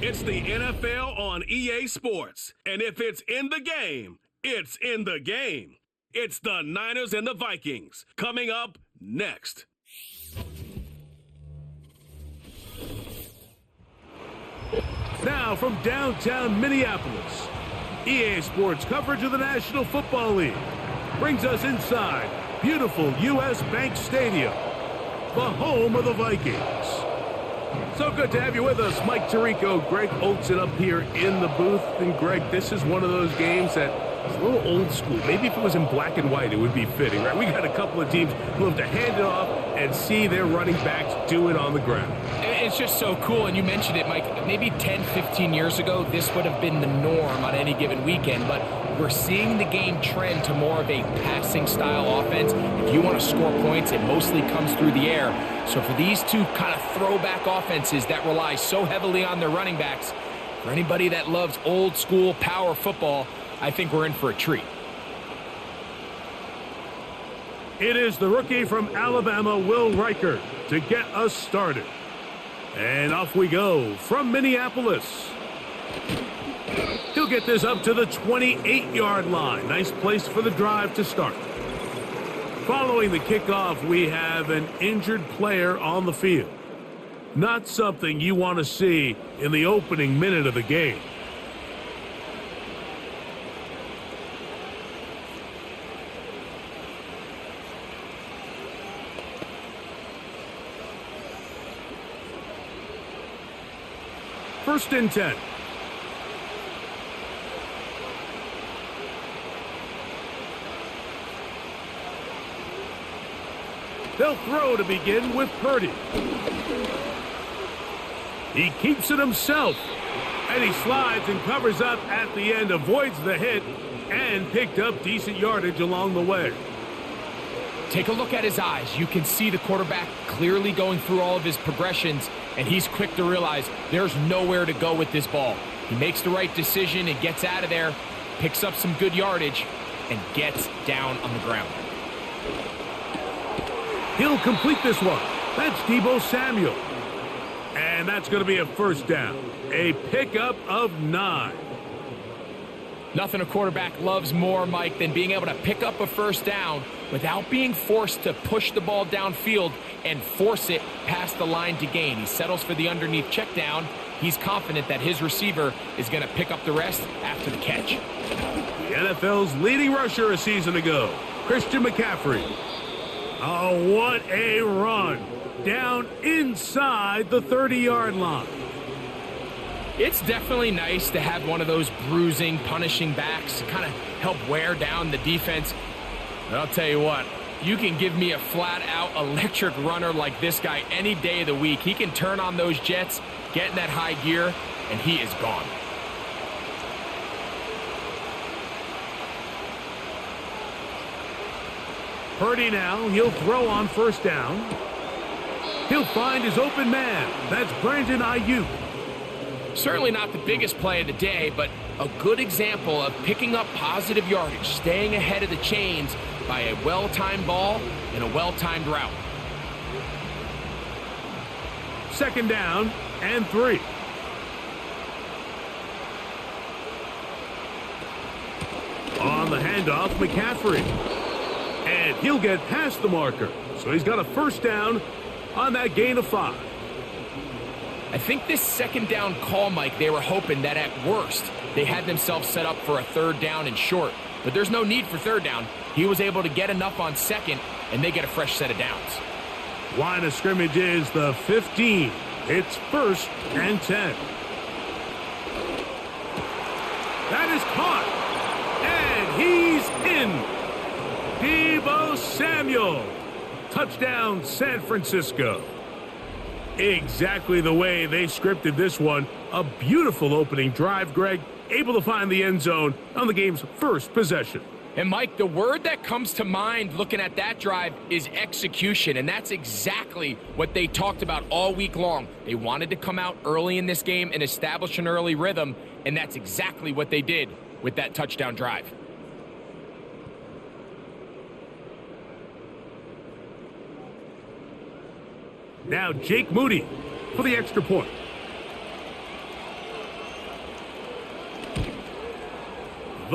It's the NFL on EA Sports. And if it's in the game, it's in the game. It's the Niners and the Vikings. Coming up next. Now from downtown Minneapolis, EA Sports coverage of the National Football League brings us inside beautiful U.S. Bank Stadium, the home of the Vikings. So good to have you with us, Mike Tirico, Greg Olson up here in the booth. And Greg, this is one of those games that is a little old school. Maybe if it was in black and white, it would be fitting, right? We got a couple of teams who have to hand it off and see their running backs do it on the ground. It's just so cool, and you mentioned it, Mike. Maybe 10, 15 years ago, this would have been the norm on any given weekend, but we're seeing the game trend to more of a passing-style offense. If you want to score points, it mostly comes through the air. So for these two kind of throwback offenses that rely so heavily on their running backs, for anybody that loves old-school power football, I think we're in for a treat. It is the rookie from Alabama, Will Riker, to get us started. And off we go from Minneapolis. He'll get this up to the 28-yard line. Nice place for the drive to start. Following the kickoff, we have an injured player on the field. Not something you want to see in the opening minute of the game. First and 10. They'll throw to begin with Purdy. He keeps it himself, and he slides and covers up at the end, avoids the hit, and picked up decent yardage along the way. Take a look at his eyes. You can see the quarterback clearly going through all of his progressions, and he's quick to realize there's nowhere to go with this ball. He makes the right decision and gets out of there, picks up some good yardage, and gets down on the ground. He'll complete this one. That's Deebo Samuel. And that's going to be a first down. A pickup of 9. Nothing a quarterback loves more, Mike, than being able to pick up a first down without being forced to push the ball downfield and force it past the line to gain. He settles for the underneath check down. He's confident that his receiver is going to pick up the rest after the catch. The NFL's leading rusher a season ago, Christian McCaffrey. Oh, what a run. Down inside the 30-yard line. It's definitely nice to have one of those bruising, punishing backs to kind of help wear down the defense. But I'll tell you what, you can give me a flat-out electric runner like this guy any day of the week. He can turn on those jets, get in that high gear, and he is gone. Purdy now, he'll throw on first down. He'll find his open man. That's Brandon Ayuk. Certainly not the biggest play of the day, but a good example of picking up positive yardage, staying ahead of the chains by a well-timed ball and a well-timed route. Second down and 3. On the handoff, McCaffrey. And he'll get past the marker. So he's got a first down on that gain of 5. I think this second down call, Mike, they were hoping that at worst they had themselves set up for a third down and short. But there's no need for third down. He was able to get enough on second, and they get a fresh set of downs. Line of scrimmage is the 15. It's first and 10. That is caught. And he's in. Deebo Samuel. Touchdown, San Francisco. Exactly the way they scripted this one. A beautiful opening drive, Greg. Able to find the end zone on the game's first possession. And, Mike, the word that comes to mind looking at that drive is execution, and that's exactly what they talked about all week long. They wanted to come out early in this game and establish an early rhythm, and that's exactly what they did with that touchdown drive. Now Jake Moody for the extra point.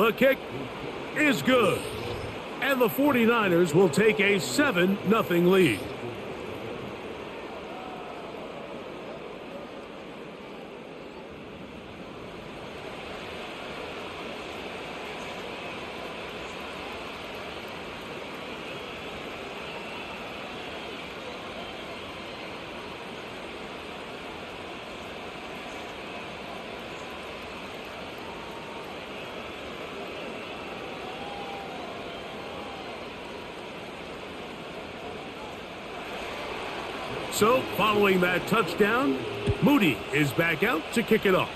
The kick is good. And the 49ers will take a 7-0 lead. So, following that touchdown, Moody is back out to kick it off.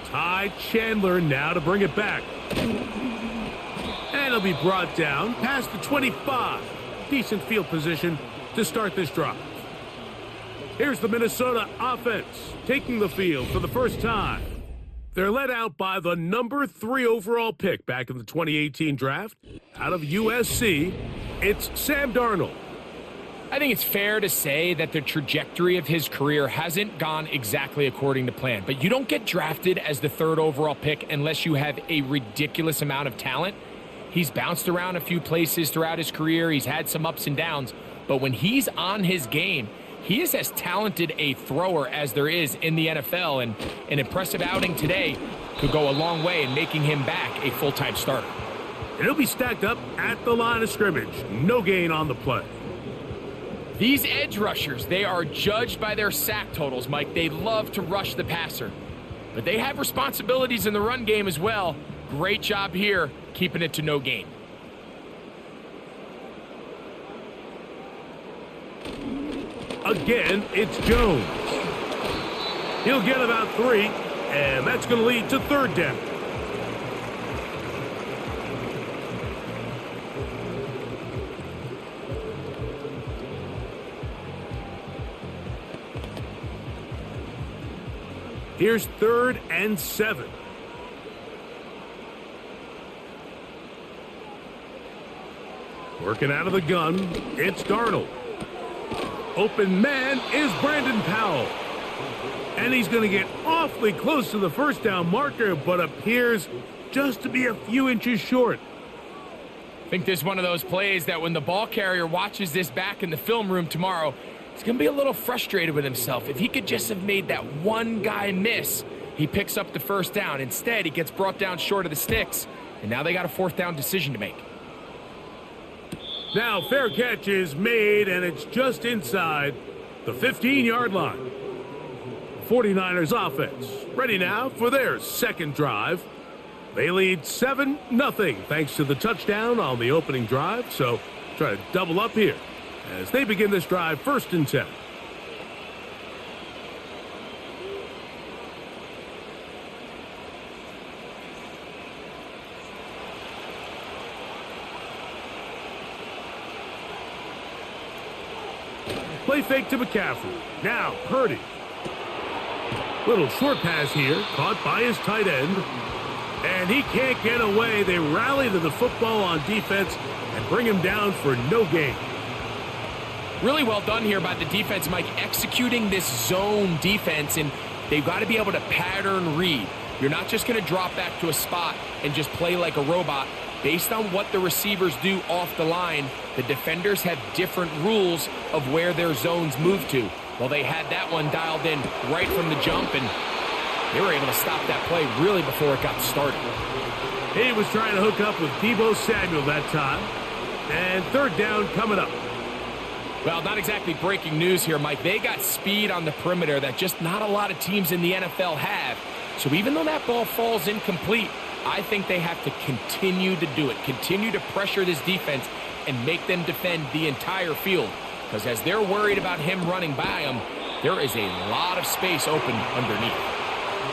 Ty Chandler now to bring it back. And it'll be brought down past the 25. Decent field position to start this drive. Here's the Minnesota offense taking the field for the first time. They're led out by the number 3 overall pick back in the 2018 draft. Out of USC, it's Sam Darnold. I think it's fair to say that the trajectory of his career hasn't gone exactly according to plan. But you don't get drafted as the 3rd overall pick unless you have a ridiculous amount of talent. He's bounced around a few places throughout his career. He's had some ups and downs. But when he's on his game, he is as talented a thrower as there is in the NFL. And an impressive outing today could go a long way in making him back a full-time starter. And he'll be stacked up at the line of scrimmage. No gain on the play. These edge rushers, they are judged by their sack totals, Mike. They love to rush the passer. But they have responsibilities in the run game as well. Great job here, keeping it to no gain. Again, it's Jones. He'll get about 3, and that's going to lead to 3rd down. Here's 3rd and 7. Working out of the gun, it's Darnold. Open man is Brandon Powell. And he's going to get awfully close to the 1st down marker, but appears just to be a few inches short. I think this is one of those plays that when the ball carrier watches this back in the film room tomorrow, he's going to be a little frustrated with himself. If he could just have made that one guy miss, he picks up the 1st down. Instead, he gets brought down short of the sticks, and now they got a 4th down decision to make. Now, fair catch is made, and it's just inside the 15-yard line. 49ers offense ready now for their 2nd drive. They lead 7-0 thanks to the touchdown on the opening drive, so try to double up here as they begin this drive 1st and 10. Play fake to McCaffrey. Now Purdy. Little short pass here, caught by his tight end. And he can't get away. They rally to the football on defense and bring him down for no gain. Really well done here by the defense, Mike, executing this zone defense, and they've got to be able to pattern read. You're not just going to drop back to a spot and just play like a robot. Based on what the receivers do off the line, the defenders have different rules of where their zones move to. Well, they had that one dialed in right from the jump, and they were able to stop that play really before it got started. He was trying to hook up with Deebo Samuel that time. And 3rd down coming up. Well, not exactly breaking news here, Mike. They got speed on the perimeter that just not a lot of teams in the NFL have. So even though that ball falls incomplete, I think they have to continue to do it, continue to pressure this defense and make them defend the entire field. Because as they're worried about him running by them, there is a lot of space open underneath.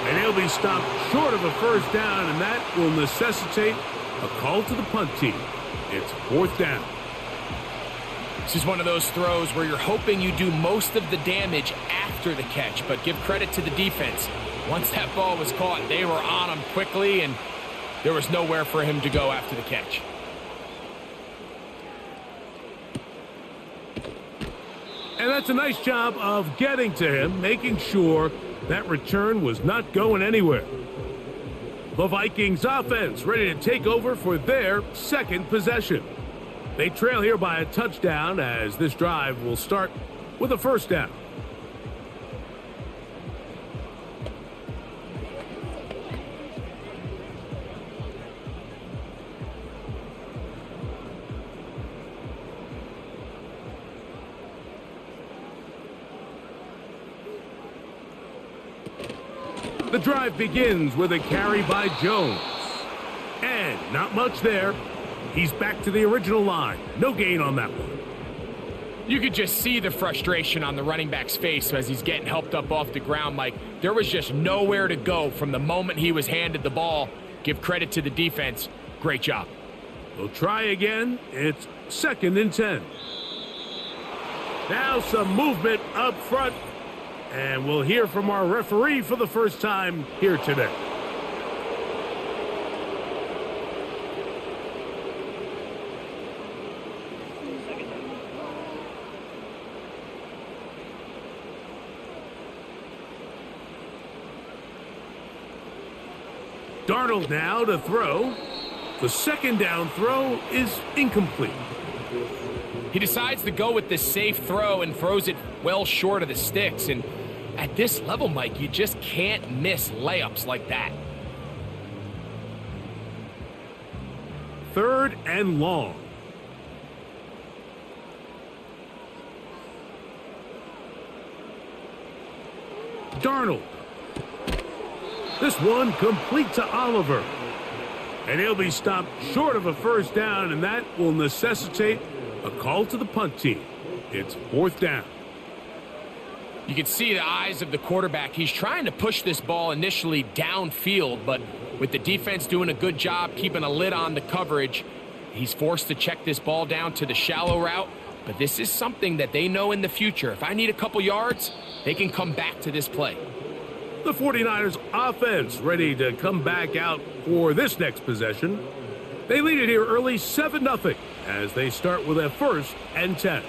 And he'll be stopped short of a 1st down, and that will necessitate a call to the punt team. It's 4th down. This is one of those throws where you're hoping you do most of the damage after the catch, but give credit to the defense. Once that ball was caught, they were on him quickly, and there was nowhere for him to go after the catch. And that's a nice job of getting to him, making sure that return was not going anywhere. The Vikings offense ready to take over for their second possession. They trail here by a touchdown as this drive will start with a first down. The drive begins with a carry by Jones. And not much there. He's back to the original line. No gain on that one. You could just see the frustration on the running back's face as he's getting helped up off the ground, Mike. There was just nowhere to go from the moment he was handed the ball. Give credit to the defense. Great job. We'll try again. It's 2nd and 10. Now some movement up front. And we'll hear from our referee for the first time here today. Darnold now to throw. The second down throw is incomplete. He decides to go with the safe throw and throws it well short of the sticks. And at this level, Mike, you just can't miss layups like that. 3rd and long. Darnold. This one complete to Oliver. And he'll be stopped short of a first down, and that will necessitate a call to the punt team. It's 4th down. You can see the eyes of the quarterback. He's trying to push this ball initially downfield, but with the defense doing a good job keeping a lid on the coverage, he's forced to check this ball down to the shallow route. But this is something that they know in the future. If I need a couple yards, they can come back to this play. The 49ers offense ready to come back out for this next possession. They lead it here early 7-0 as they start with a 1st and 10.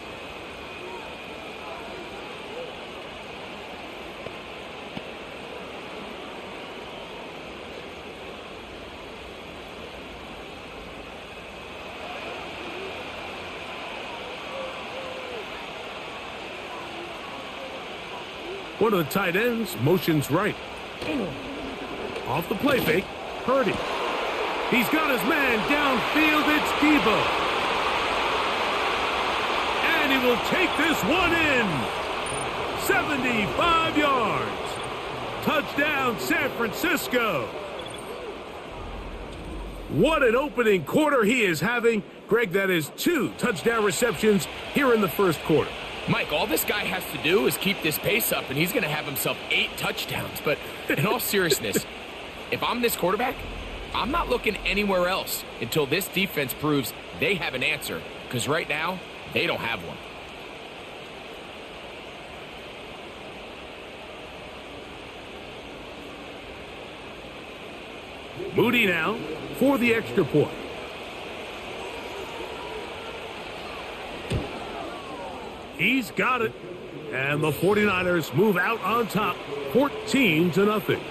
One of the tight ends motions right. Off the play fake, Purdy. He's got his man downfield. It's Debo. And he will take this one in. 75 yards. Touchdown, San Francisco. What an opening quarter he is having. Greg, that is 2 touchdown receptions here in the first quarter. Mike, all this guy has to do is keep this pace up, and he's going to have himself 8 touchdowns. But in all seriousness, if I'm this quarterback, I'm not looking anywhere else until this defense proves they have an answer, because right now, they don't have one. Moody now for the extra point. He's got it. And the 49ers move out on top, 14-0.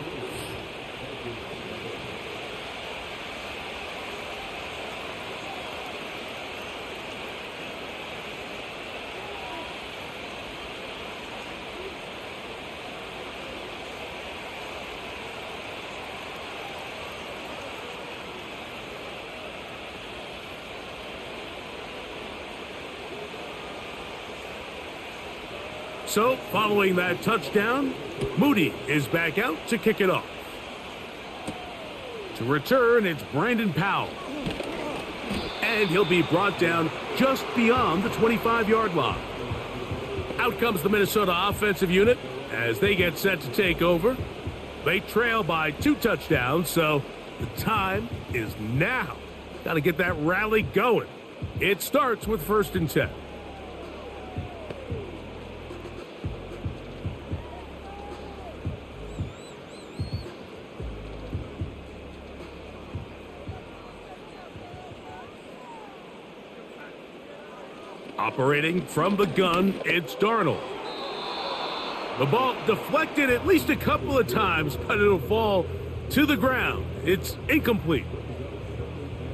So, following that touchdown, Moody is back out to kick it off. To return, it's Brandon Powell. And he'll be brought down just beyond the 25-yard line. Out comes the Minnesota offensive unit as they get set to take over. They trail by 2 touchdowns, so the time is now. Got to get that rally going. It starts with 1st and 10. Operating from the gun, it's Darnold. The ball deflected at least a couple of times, but it'll fall to the ground. It's incomplete.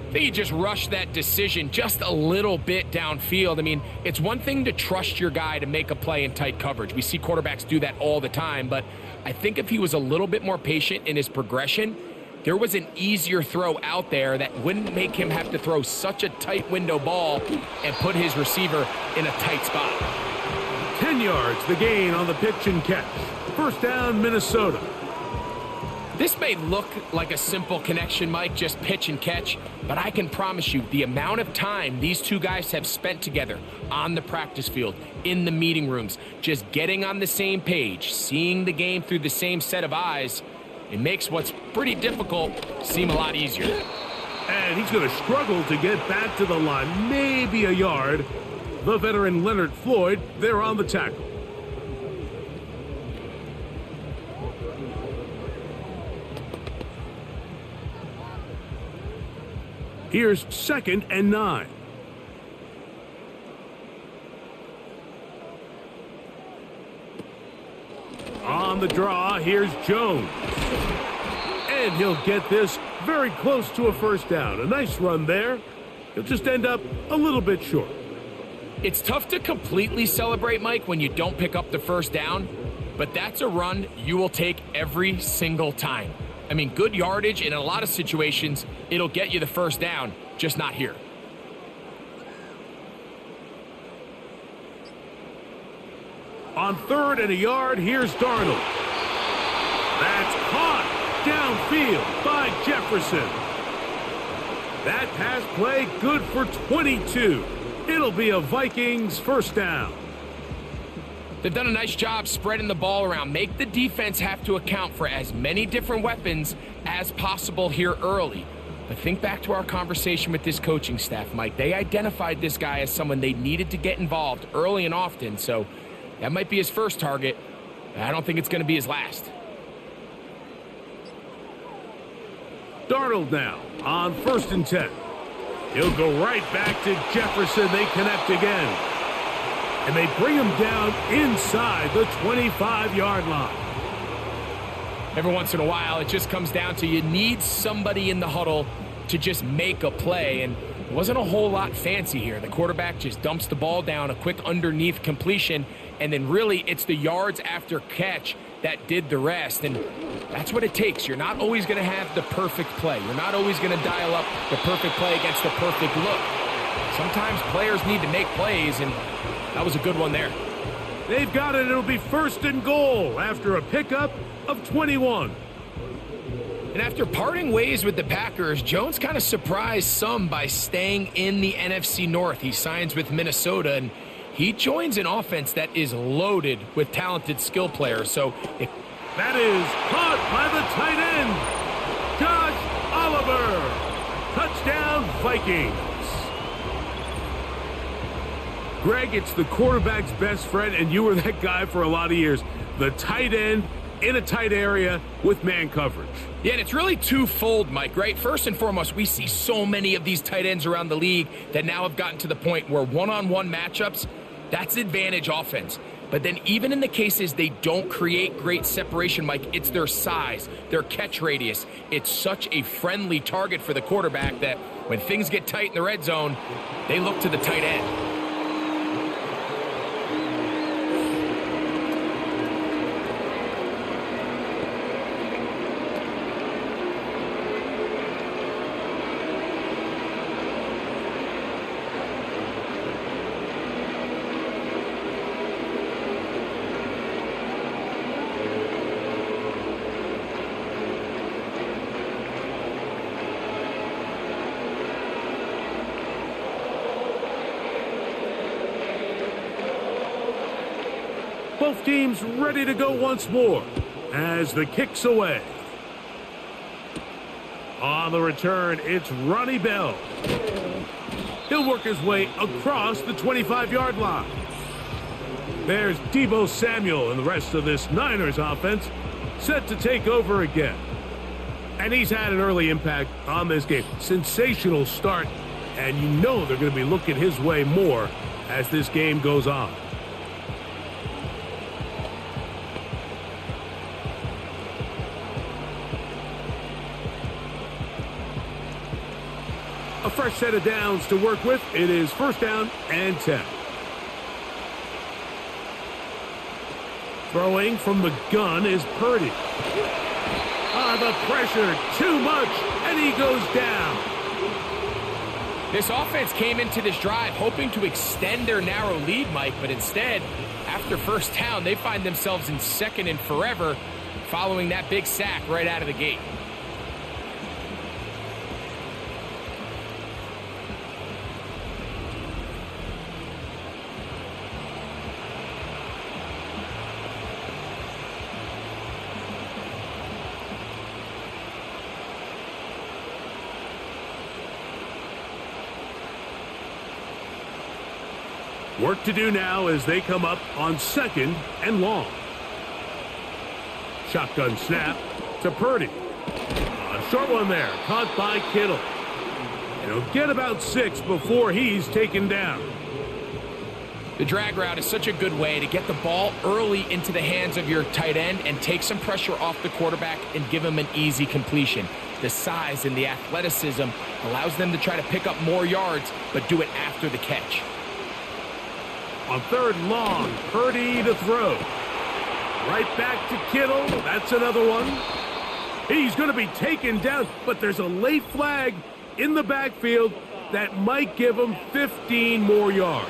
I think he just rushed that decision just a little bit downfield. I mean, it's one thing to trust your guy to make a play in tight coverage. We see quarterbacks do that all the time, but I think if he was a little bit more patient in his progression, there was an easier throw out there that wouldn't make him have to throw such a tight window ball and put his receiver in a tight spot. 10 yards, the gain on the pitch and catch. First down, Minnesota. This may look like a simple connection, Mike, just pitch and catch, but I can promise you the amount of time these two guys have spent together on the practice field, in the meeting rooms, just getting on the same page, seeing the game through the same set of eyes, it makes what's pretty difficult seem a lot easier. And he's going to struggle to get back to the line, maybe a yard. The veteran Leonard Floyd, there on the tackle. Here's 2nd and 9. On the draw, here's Jones. And he'll get this very close to a first down. A nice run there. He'll just end up a little bit short. It's tough to completely celebrate, Mike, when you don't pick up the first down, but that's a run you will take every single time. I mean, good yardage, and in a lot of situations, it'll get you the first down, just not here. On 3rd and a yard, here's Darnold. That's caught downfield by Jefferson. That pass play good for 22. It'll be a Vikings first down. They've done a nice job spreading the ball around. Make the defense have to account for as many different weapons as possible here early. But think back to our conversation with this coaching staff, Mike. They identified this guy as someone they needed to get involved early and often, so that might be his first target. I don't think it's going to be his last. Darnold now on 1st and 10. He'll go right back to Jefferson. They connect again. And they bring him down inside the 25-yard line. Every once in a while, it just comes down to you need somebody in the huddle to just make a play. And it wasn't a whole lot fancy here. The quarterback just dumps the ball down, a quick underneath completion, and then really it's the yards after catch that did the rest. And that's what it takes. You're not always going to have the perfect play. You're not always going to dial up the perfect play against the perfect look. Sometimes players need to make plays, and that was a good one there. They've got it. It'll be 1st and goal after a pickup of 21. And after parting ways with the Packers, Jones kind of surprised some by staying in the NFC North. He signs with Minnesota, and he joins an offense that is loaded with talented skill players. So that is caught by the tight end, Josh Oliver. Touchdown, Vikings. Greg, it's the quarterback's best friend, and you were that guy for a lot of years. The tight end in a tight area with man coverage. Yeah, and it's really twofold, Mike, right? First and foremost, we see so many of these tight ends around the league that now have gotten to the point where one-on-one matchups, that's advantage offense. But then even in the cases they don't create great separation, Mike, it's their size, their catch radius. It's such a friendly target for the quarterback that when things get tight in the red zone, they look to the tight end. Both teams ready to go once more as the kick's away. On the return, it's Ronnie Bell. He'll work his way across the 25-yard line. There's Deebo Samuel and the rest of this Niners offense set to take over again. And he's had an early impact on this game. Sensational start, and you know they're going to be looking his way more as this game goes on. fresh set of downs to work with. It is first down and 10. Throwing from the gun is Purdy. The pressure, too much, and he goes down. This offense came into this drive hoping to extend their narrow lead, Mike, but instead, after first down, they find themselves in second and forever following that big sack right out of the gate. Work to do now as they come up on second and long. Shotgun snap to Purdy. A short one there, caught by Kittle. He'll get about 6 before he's taken down. The drag route is such a good way to get the ball early into the hands of your tight end and take some pressure off the quarterback and give him an easy completion. The size and the athleticism allows them to try to pick up more yards, but do it after the catch. On third and long, Purdy to throw. Right back to Kittle. That's another one. He's going to be taken down, but there's a late flag in the backfield that might give him 15 more yards.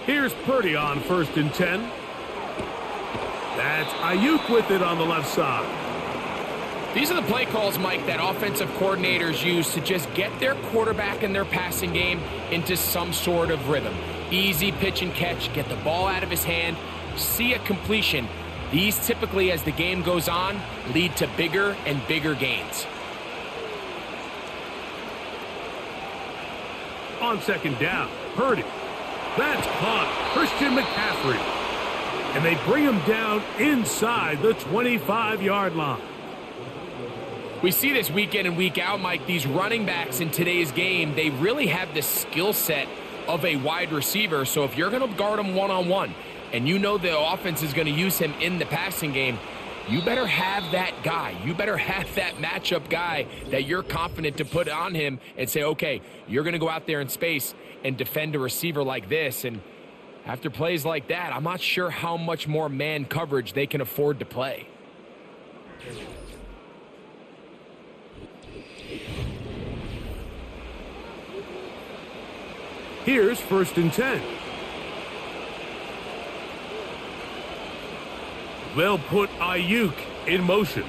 Here's Purdy on first and 10. That's Ayuk with it on the left side. These are the play calls, Mike, that offensive coordinators use to just get their quarterback and their passing game into some sort of rhythm. Easy pitch and catch, get the ball out of his hand, see a completion. These typically, as the game goes on, lead to bigger and bigger gains. On second down, Purdy. That's caught, Christian McCaffrey. And they bring him down inside the 25-yard line. We see this week in and week out, Mike. These running backs in today's game, they really have the skill set of a wide receiver. So if you're going to guard him one-on-one and you know the offense is going to use him in the passing game, you better have that guy. You better have that matchup guy that you're confident to put on him and say, okay, you're going to go out there in space and defend a receiver like this. And after plays like that, I'm not sure how much more man coverage they can afford to play. Here's first and 10. They'll put Ayuk in motion.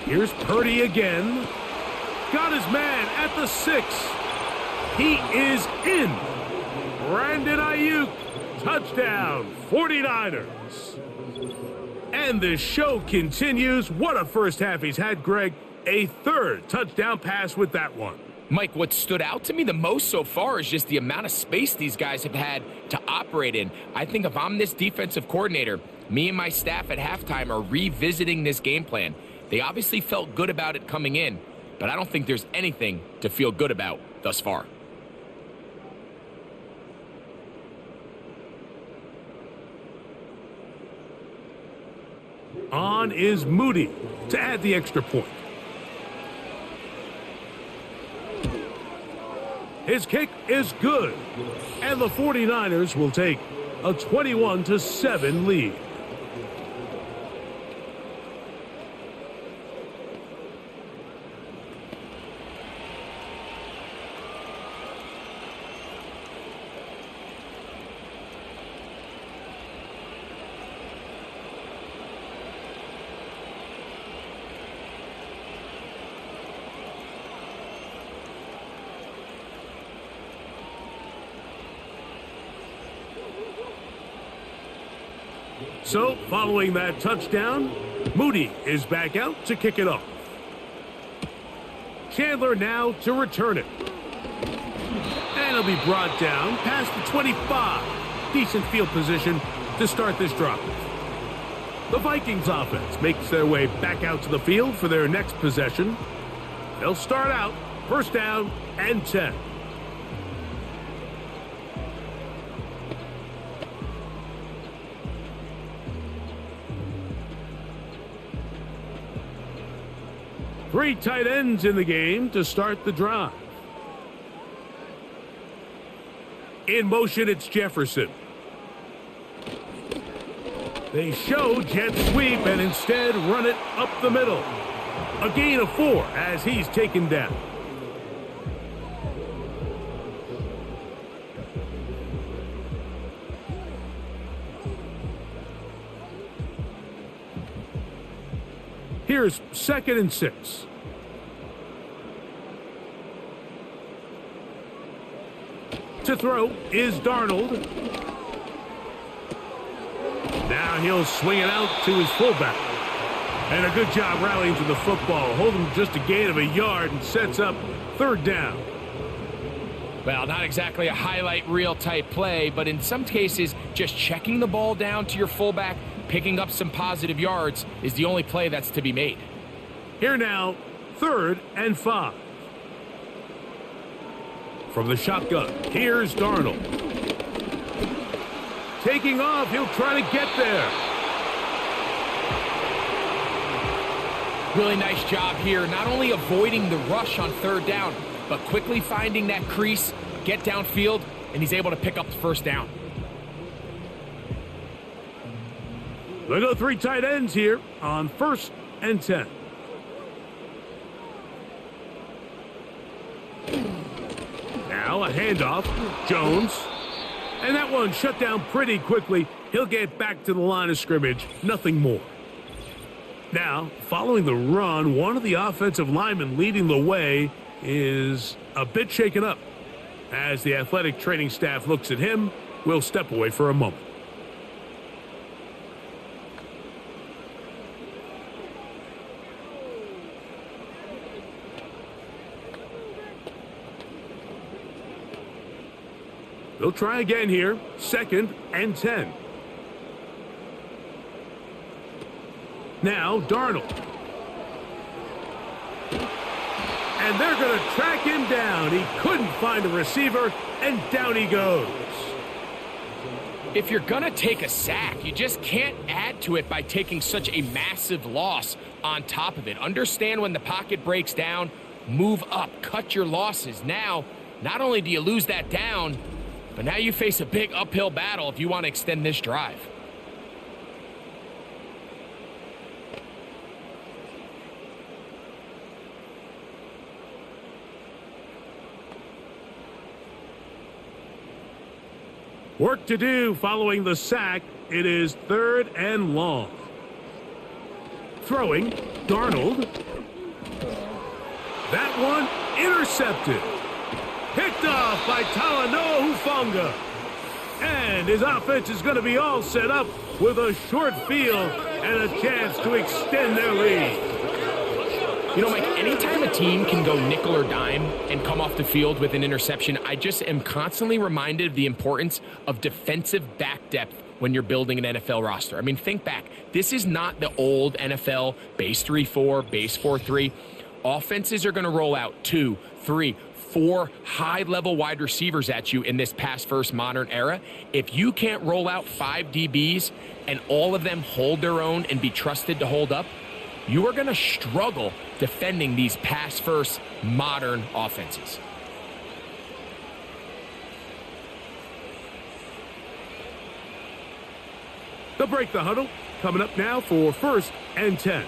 Here's Purdy again. Got his man at the 6. He is in. Brandon Ayuk, touchdown, 49ers. And the show continues. What a first half he's had, Greg. A third touchdown pass with that one. Mike, what stood out to me the most so far is just the amount of space these guys have had to operate in. I think if I'm this defensive coordinator, me and my staff at halftime are revisiting this game plan. They obviously felt good about it coming in, but I don't think there's anything to feel good about thus far. On is Moody to add the extra point. His kick is good, and the 49ers will take a 21-7 lead. So, following that touchdown, Moody is back out to kick it off. Chandler now to return it. And it'll be brought down past the 25. Decent field position to start this drive. The Vikings offense makes their way back out to the field for their next possession. They'll start out first down and 10. Three tight ends in the game to start the drive. In motion, it's Jefferson. They show jet sweep and instead run it up the middle. A gain of 4 as he's taken down. Here's 2nd and 6. To throw is Darnold. Now he'll swing it out to his fullback. And a good job rallying to the football. Holding just a gain of a yard and sets up 3rd down. Well, not exactly a highlight reel type play, but in some cases, just checking the ball down to your fullback, picking up some positive yards is the only play that's to be made. Here now, 3rd and 5. From the shotgun, here's Darnold. Taking off, he'll try to get there. Really nice job here, not only avoiding the rush on 3rd down, but quickly finding that crease, get downfield, and he's able to pick up the 1st down. They'll go 3 tight ends here on 1st and 10. Now a handoff, Jones. And that one shut down pretty quickly. He'll get back to the line of scrimmage, nothing more. Now, following the run, one of the offensive linemen leading the way is a bit shaken up. As the athletic training staff looks at him, we'll step away for a moment. They'll try again here, 2nd and 10. Now Darnold. And they're going to track him down. He couldn't find a receiver, and down he goes. If you're going to take a sack, you just can't add to it by taking such a massive loss on top of it. Understand when the pocket breaks down, move up, cut your losses. Now, not only do you lose that down, but now you face a big uphill battle if you want to extend this drive. Work to do following the sack. It is 3rd and long. Throwing, Darnold. That one intercepted. Picked off by Talanoa Hufanga. And his offense is going to be all set up with a short field and a chance to extend their lead. You know, Mike, anytime a team can go nickel or dime and come off the field with an interception, I just am constantly reminded of the importance of defensive back depth when you're building an NFL roster. I mean, think back. This is not the old NFL base 3-4, base 4-3. Offenses are going to roll out 2, 3, 4 high-level wide receivers at you in this pass-first modern era. If you can't roll out 5 DBs and all of them hold their own and be trusted to hold up, you are going to struggle defending these pass-first modern offenses. They'll break the huddle. Coming up now for 1st and 10.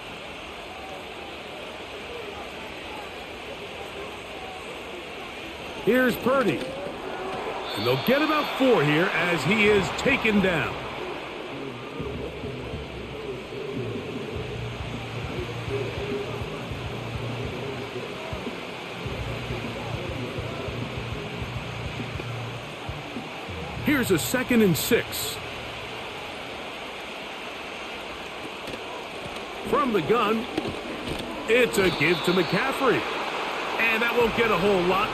Here's Purdy. And they'll get about 4 here as he is taken down. Here's a 2nd and 6. From the gun, it's a give to McCaffrey. And that won't get a whole lot.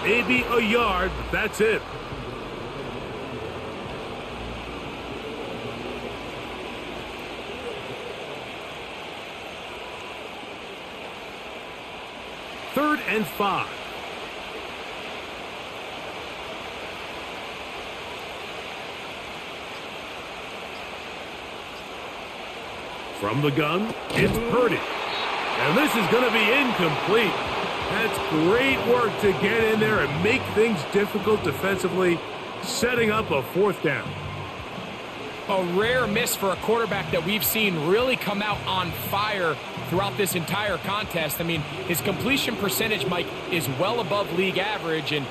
Maybe a yard, but that's it. 3rd and 5. From the gun, it's Purdy. And this is going to be incomplete. That's great work to get in there and make things difficult defensively, setting up a 4th down. A rare miss for a quarterback that we've seen really come out on fire throughout this entire contest. I mean, his completion percentage, Mike, is well above league average, and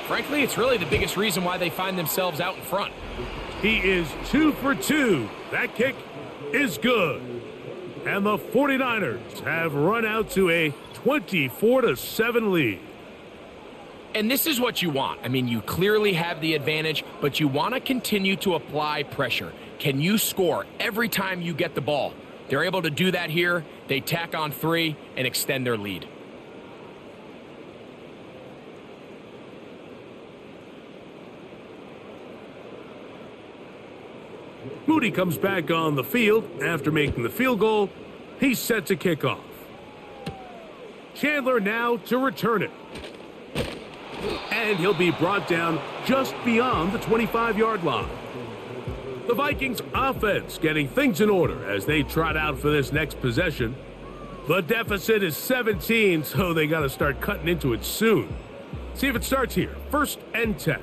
frankly, it's really the biggest reason why they find themselves out in front. He is 2 for 2. That kick is good. And the 49ers have run out to a 24-7 lead. And this is what you want. I mean, you clearly have the advantage, but you want to continue to apply pressure. Can you score every time you get the ball? They're able to do that here. They tack on 3 and extend their lead. Moody comes back on the field after making the field goal. He's set to kick off. Chandler now to return it. And he'll be brought down just beyond the 25-yard line. The Vikings offense getting things in order as they trot out for this next possession. The deficit is 17, so they got to start cutting into it soon. See if it starts here. 1st and 10.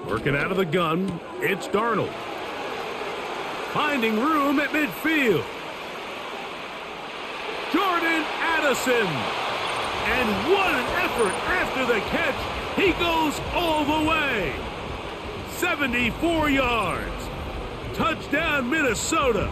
Working out of the gun, it's Darnold. Finding room at midfield. Jordan Addison. And what an effort after the catch. He goes all the way. 74 yards. Touchdown, Minnesota.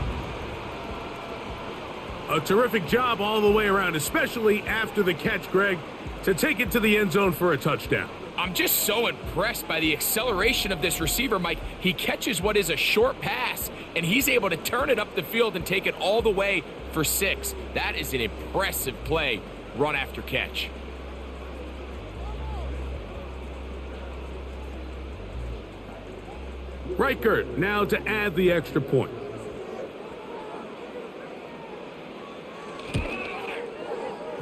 A terrific job all the way around, especially after the catch, Greg, to take it to the end zone for a touchdown. I'm just so impressed by the acceleration of this receiver, Mike. He catches what is a short pass, and he's able to turn it up the field and take it all the way for 6. That is an impressive play, run after catch. Reichert now to add the extra point.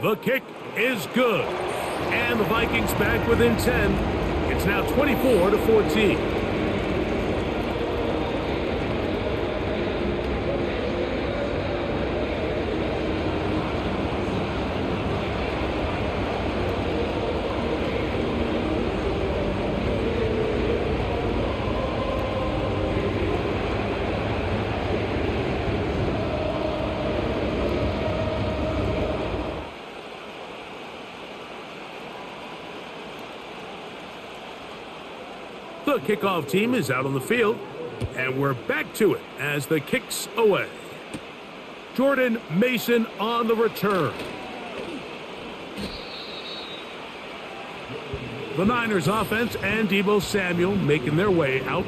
The kick is good. And the Vikings back within 10. It's now 24-14. The kickoff team is out on the field, and we're back to it as the kick's away. Jordan Mason on the return. The Niners offense and Deebo Samuel making their way out,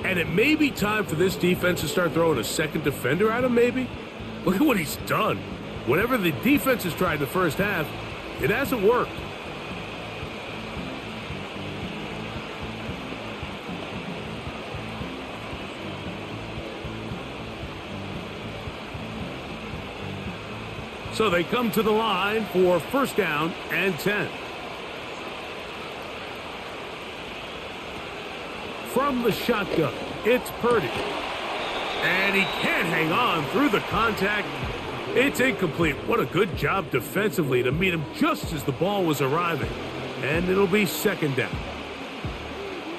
and it may be time for this defense to start throwing a second defender at him, maybe. Look at what he's done. Whatever the defense has tried in the first half, it hasn't worked. So they come to the line for 1st down and 10. From the shotgun, it's Purdy. And he can't hang on through the contact. It's incomplete. What a good job defensively to meet him just as the ball was arriving. And it'll be 2nd down.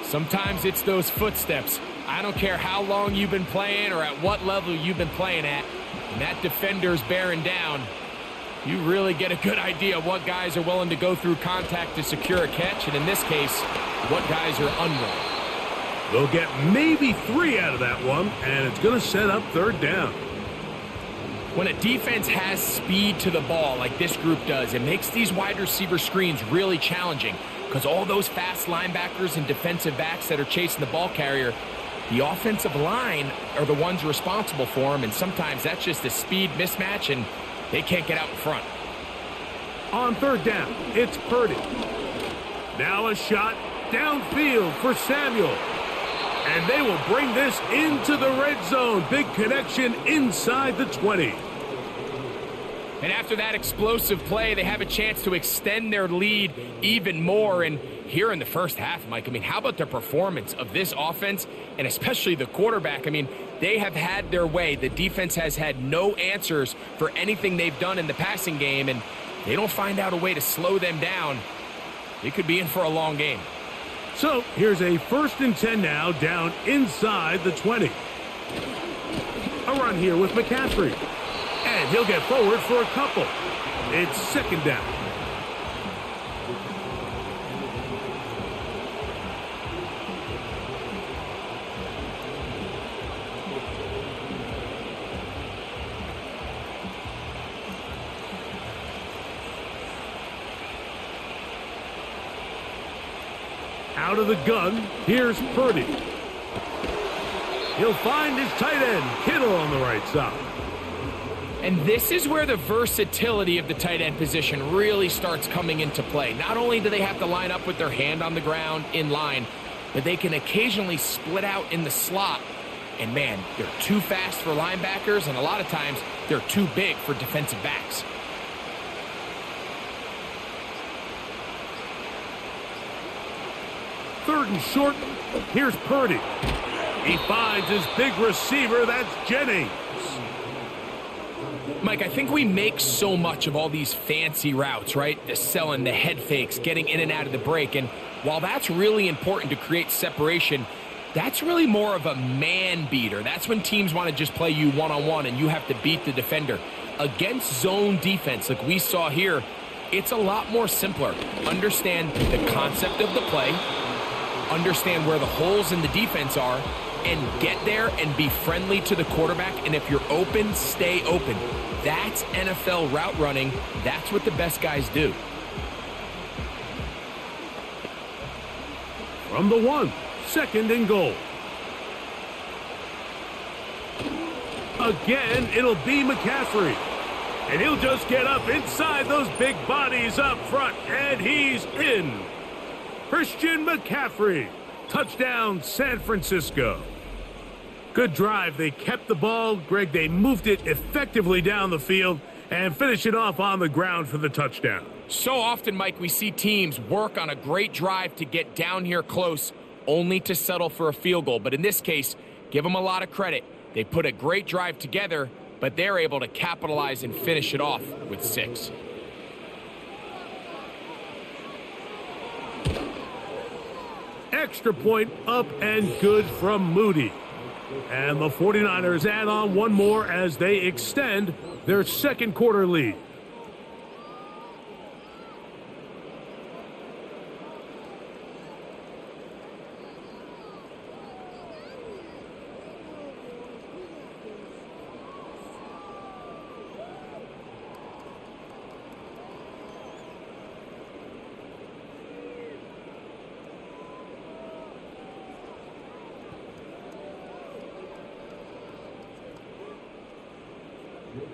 Sometimes it's those footsteps. I don't care how long you've been playing or at what level you've been playing at. When that defender's bearing down, you really get a good idea of what guys are willing to go through contact to secure a catch, and in this case, what guys are unwilling. They'll get maybe 3 out of that one, and it's going to set up 3rd down. When a defense has speed to the ball like this group does, it makes these wide receiver screens really challenging because all those fast linebackers and defensive backs that are chasing the ball carrier, the offensive line are the ones responsible for them, and sometimes that's just a speed mismatch, and they can't get out in front. On third down, it's Purdy. Now a shot downfield for Samuel. And they will bring this into the red zone. Big connection inside the 20. And after that explosive play, they have a chance to extend their lead even more. And here in the first half, Mike, I mean, how about the performance of this offense and especially the quarterback? I mean, they have had their way. The defense has had no answers for anything they've done in the passing game, and they don't find out a way to slow them down. They could be in for a long game. So here's a 1st and 10 now, down inside the 20. A run here with McCaffrey. And he'll get forward for a couple. It's 2nd down. Out of the gun, here's Purdy. He'll find his tight end, Kittle, on the right side. And this is where the versatility of the tight end position really starts coming into play. Not only do they have to line up with their hand on the ground in line, but they can occasionally split out in the slot. And man, they're too fast for linebackers, and a lot of times they're too big for defensive backs. Third and short, here's Purdy. He finds his big receiver, that's Jennings. Mike, I think we make so much of all these fancy routes, right? The selling, the head fakes, getting in and out of the break. And while that's really important to create separation, that's really more of a man beater. That's when teams want to just play you one-on-one and you have to beat the defender. Against zone defense, like we saw here, it's a lot more simpler. Understand the concept of the play, understand where the holes in the defense are, and get there and be friendly to the quarterback. And if you're open, stay open. That's NFL route running. That's what the best guys do. From the 1, 2nd and goal. Again, it'll be McCaffrey. And he'll just get up inside those big bodies up front. And he's in. Christian McCaffrey. Touchdown, San Francisco. Good drive. They kept the ball. Greg, they moved it effectively down the field and finish it off on the ground for the touchdown. So often, Mike, we see teams work on a great drive to get down here close, only to settle for a field goal. But in this case, give them a lot of credit. They put a great drive together, but they're able to capitalize and finish it off with 6. Extra point up and good from Moody. And the 49ers add on one more as they extend their 2nd quarter lead.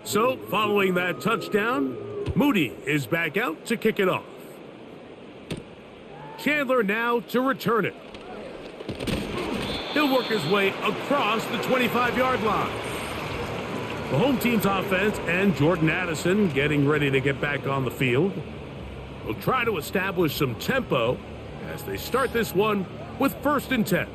So, following that touchdown, Moody is back out to kick it off. Chandler now to return it. He'll work his way across the 25-yard line. The home team's offense and Jordan Addison getting ready to get back on the field. Will try to establish some tempo as they start this one with 1st and 10.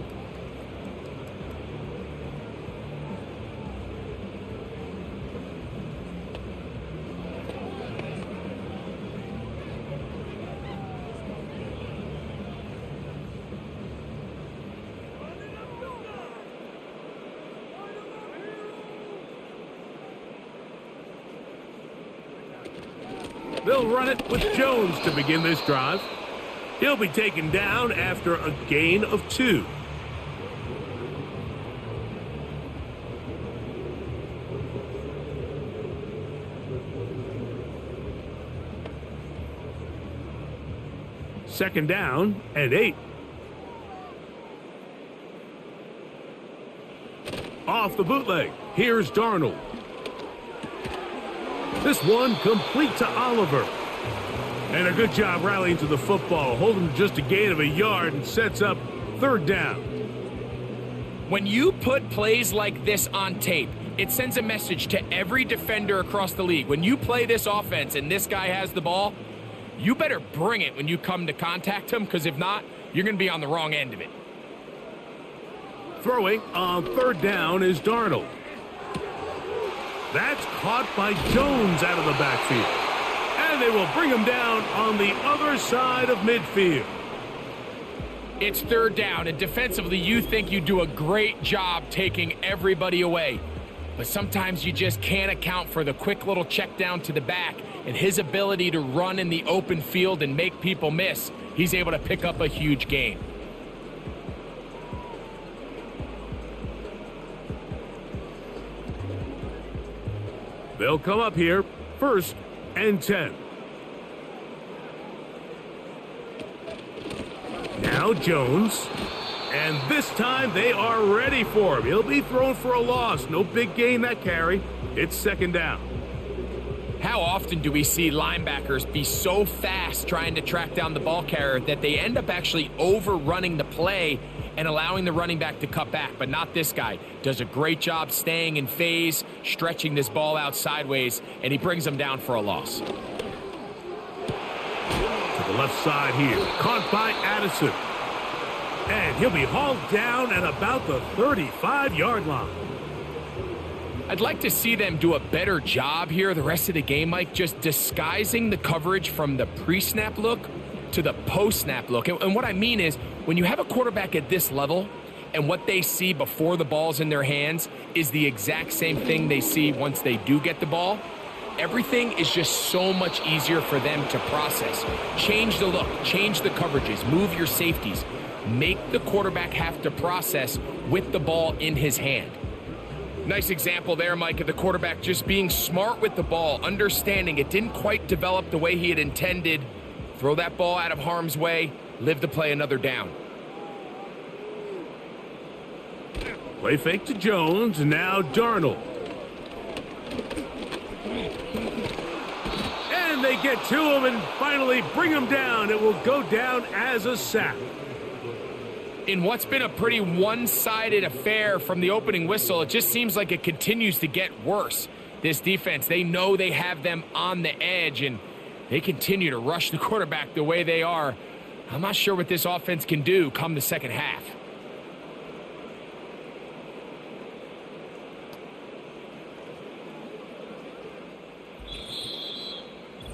They'll run it with Jones to begin this drive. He'll be taken down after a gain of 2. Second down and 8. Off the bootleg, here's Darnold. This one complete to Oliver. And a good job rallying to the football, holding just a gain of a yard and sets up third down. When you put plays like this on tape, it sends a message to every defender across the league. When you play this offense and this guy has the ball, you better bring it when you come to contact him, because if not, you're going to be on the wrong end of it. Throwing on third down is Darnold. That's caught by Jones out of the backfield. And they will bring him down on the other side of midfield. It's third down, and defensively, you think you do a great job taking everybody away. But sometimes you just can't account for the quick little check down to the back and his ability to run in the open field and make people miss. He's able to pick up a huge gain. They'll come up here, 1st and 10. Now Jones. And this time they are ready for him. He'll be thrown for a loss. No big gain that carry. It's 2nd down. How often do we see linebackers be so fast trying to track down the ball carrier that they end up actually overrunning the play and allowing the running back to cut back? But not this guy. Does a great job staying in phase, stretching this ball out sideways, and he brings them down for a loss. To the left side here. Caught by Addison. And he'll be hauled down at about the 35-yard line. I'd like to see them do a better job here the rest of the game, Mike, just disguising the coverage from the pre-snap look to the post-snap look. And what I mean is, when you have a quarterback at this level and what they see before the ball's in their hands is the exact same thing they see once they do get the ball, everything is just so much easier for them to process. Change the look, change the coverages, move your safeties. Make the quarterback have to process with the ball in his hand. Nice example there, Mike, of the quarterback just being smart with the ball, understanding it didn't quite develop the way he had intended. Throw that ball out of harm's way, live to play another down. Play fake to Jones, and now Darnold. And they get to him and finally bring him down. It will go down as a sack. In what's been a pretty one-sided affair from the opening whistle, it just seems like it continues to get worse. This defense, they know they have them on the edge, and they continue to rush the quarterback the way they are. I'm not sure what this offense can do come the second half.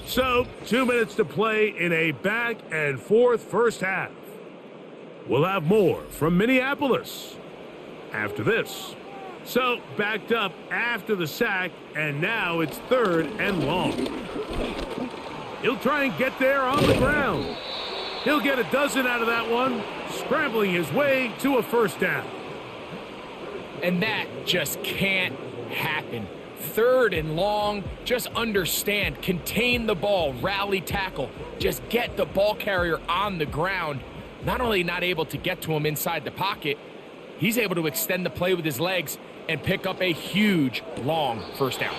So, 2 minutes to play in a back-and-forth first half. We'll have more from Minneapolis after this. So, backed up after the sack, and now it's 3rd and long. He'll try and get there on the ground. He'll get a dozen out of that one, scrambling his way to a 1st down. And that just can't happen. 3rd and long, just understand, contain the ball, rally tackle, just get the ball carrier on the ground. Not only not able to get to him inside the pocket, he's able to extend the play with his legs and pick up a huge, long 1st down.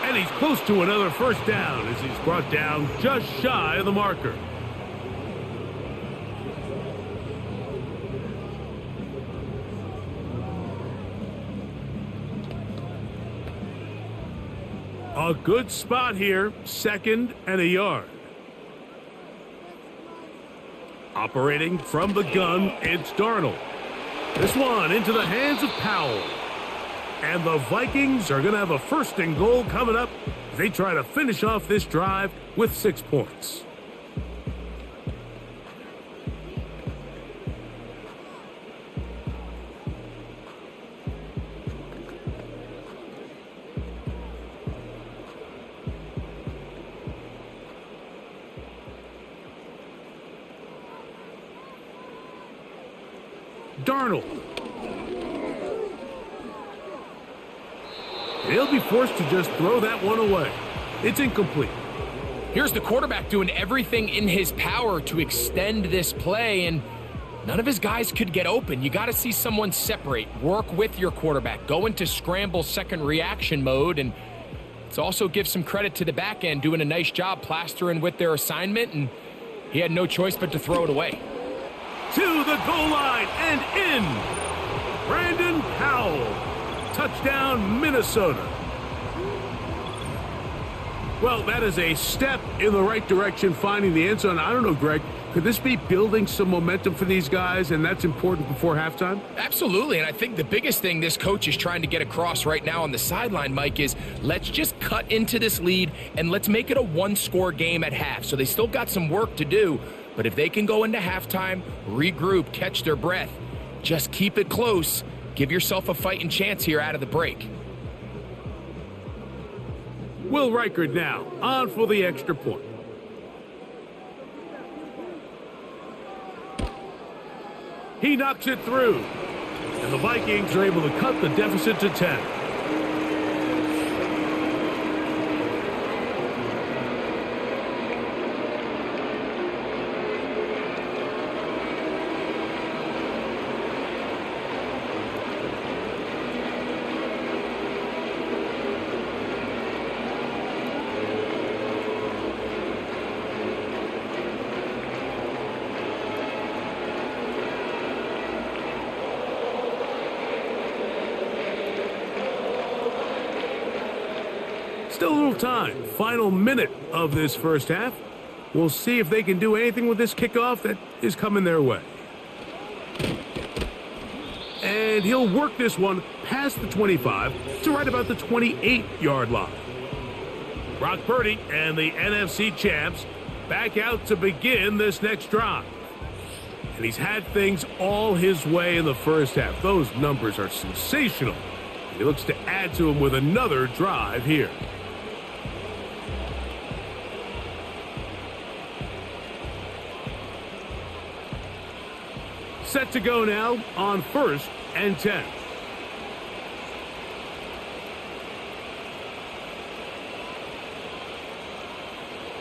And he's close to another 1st down as he's brought down just shy of the marker. A good spot here, 2nd and a yard. Operating from the gun, it's Darnold. This one into the hands of Powell. And the Vikings are going to have a 1st and goal coming up as they try to finish off this drive with 6 points. Darnold. He'll be forced to just throw that one away. It's incomplete. Here's the quarterback doing everything in his power to extend this play, and none of his guys could get open. You got to see someone separate, work with your quarterback, go into scramble second reaction mode, and Let's also give some credit to the back end doing a nice job plastering with their assignment, and he had no choice but to throw it away. To the goal line and in. Brandon Powell. Touchdown, Minnesota. Well, that is a step in the right direction, finding the end zone. I don't know, Greg, could this be building some momentum for these guys, and that's important before halftime? Absolutely, and I think the biggest thing this coach is trying to get across right now on the sideline, Mike, is let's just cut into this lead, and let's make it a one-score game at half. So they still got some work to do, but if they can go into halftime, regroup, catch their breath, just keep it close, give yourself a fighting chance here out of the break. Will Reichert now on for the extra point. He knocks it through, and the Vikings are able to cut the deficit to 10. Still a little time. Final minute of this first half. We'll see if they can do anything with this kickoff that is coming their way. And he'll work this one past the 25 to right about the 28-yard line. Brock Purdy and the NFC champs back out to begin this next drive. And he's had things all his way in the first half. Those numbers are sensational. He looks to add to them with another drive here. Set to go now on 1st and 10.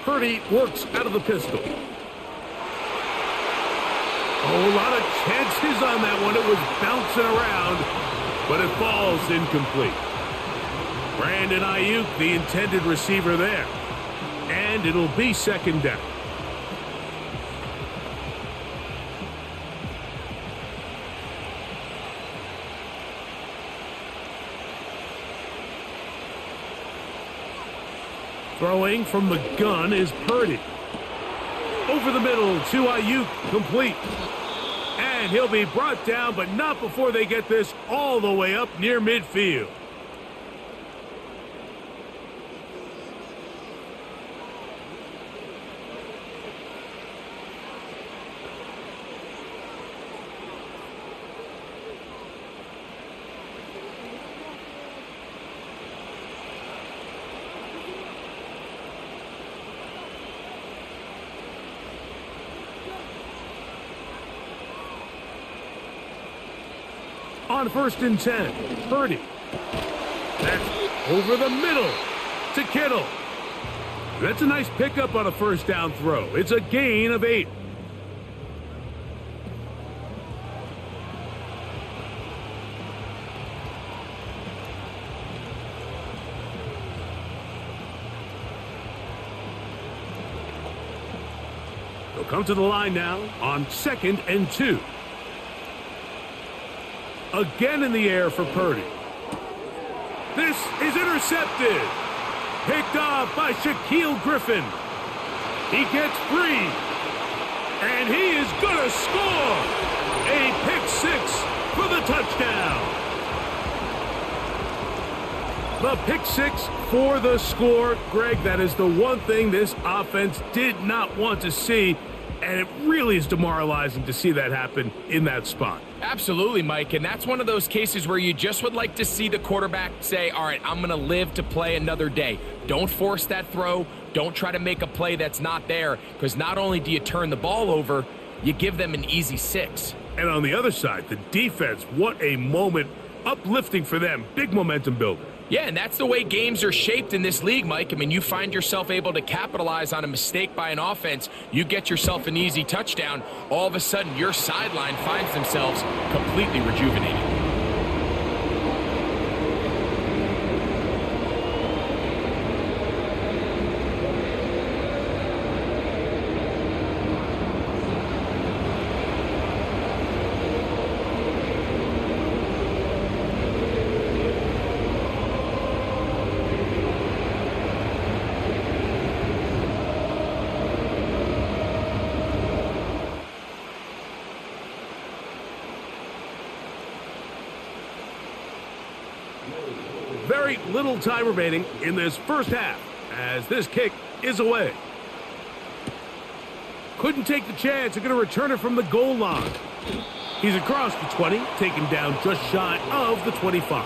Purdy works out of the pistol. Oh, a lot of chances on that one. It was bouncing around, but it falls incomplete. Brandon Ayuk, the intended receiver there. And it'll be second down. Throwing from the gun is Purdy. Over the middle to Ayuk, complete. And he'll be brought down, but not before they get this all the way up near midfield. On 1st and 10, Purdy. That's over the middle to Kittle. That's a nice pickup on a first down throw. It's a gain of 8. They'll come to the line now on 2nd and 2. Again in the air for Purdy. This is intercepted. Picked off by Shaquille Griffin. He gets free. And he is going to score. A pick 6 for the touchdown. The pick 6 for the score. Greg, that is the one thing this offense did not want to see. And it really is demoralizing to see that happen in that spot. Absolutely, Mike, and that's one of those cases where you just would like to see the quarterback say, all right, I'm going to live to play another day. Don't force that throw. Don't try to make a play that's not there, because not only do you turn the ball over, you give them an easy 6. And on the other side, the defense, what a moment. Uplifting for them. Big momentum builder. Yeah, and that's the way games are shaped in this league, Mike. I mean, you find yourself able to capitalize on a mistake by an offense. You get yourself an easy touchdown. All of a sudden, your sideline finds themselves completely rejuvenated. Very little time remaining in this first half as this kick is away. Couldn't take the chance. They're going to return it from the goal line. He's across the 20, taken down just shy of the 25.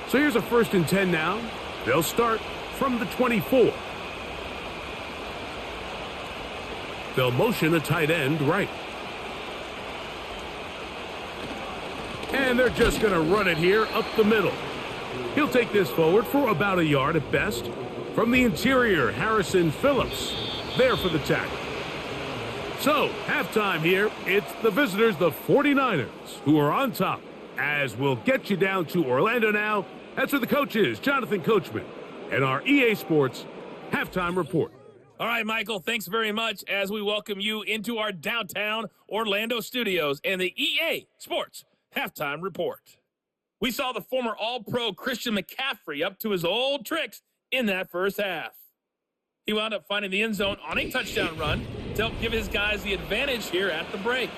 So here's a 1st and 10 now. They'll start from the 24. They'll motion a tight end right. And they're just going to run it here up the middle. He'll take this forward for about a yard at best. From the interior, Harrison Phillips there for the tackle. So, halftime here. It's the visitors, the 49ers, who are on top. As we'll get you down to Orlando now. That's where the coach is, Jonathan Coachman, and our EA Sports halftime report. All right, Michael, thanks very much as we welcome you into our downtown Orlando studios and the EA Sports halftime report. We saw the former All-Pro Christian McCaffrey up to his old tricks in that first half. He wound up finding the end zone on a touchdown run to help give his guys the advantage here at the break.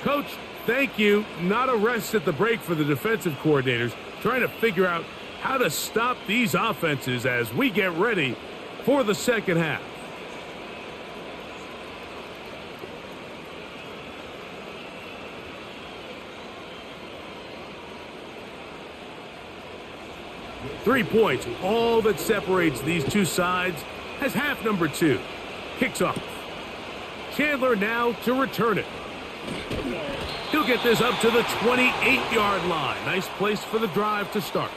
Coach, thank you. Not a rest at the break for the defensive coordinators, trying to figure out how to stop these offenses as we get ready for the second half. Three points, all that separates these two sides, as half number 2 kicks off. Chandler now to return it. He'll get this up to the 28-yard line. Nice place for the drive to start.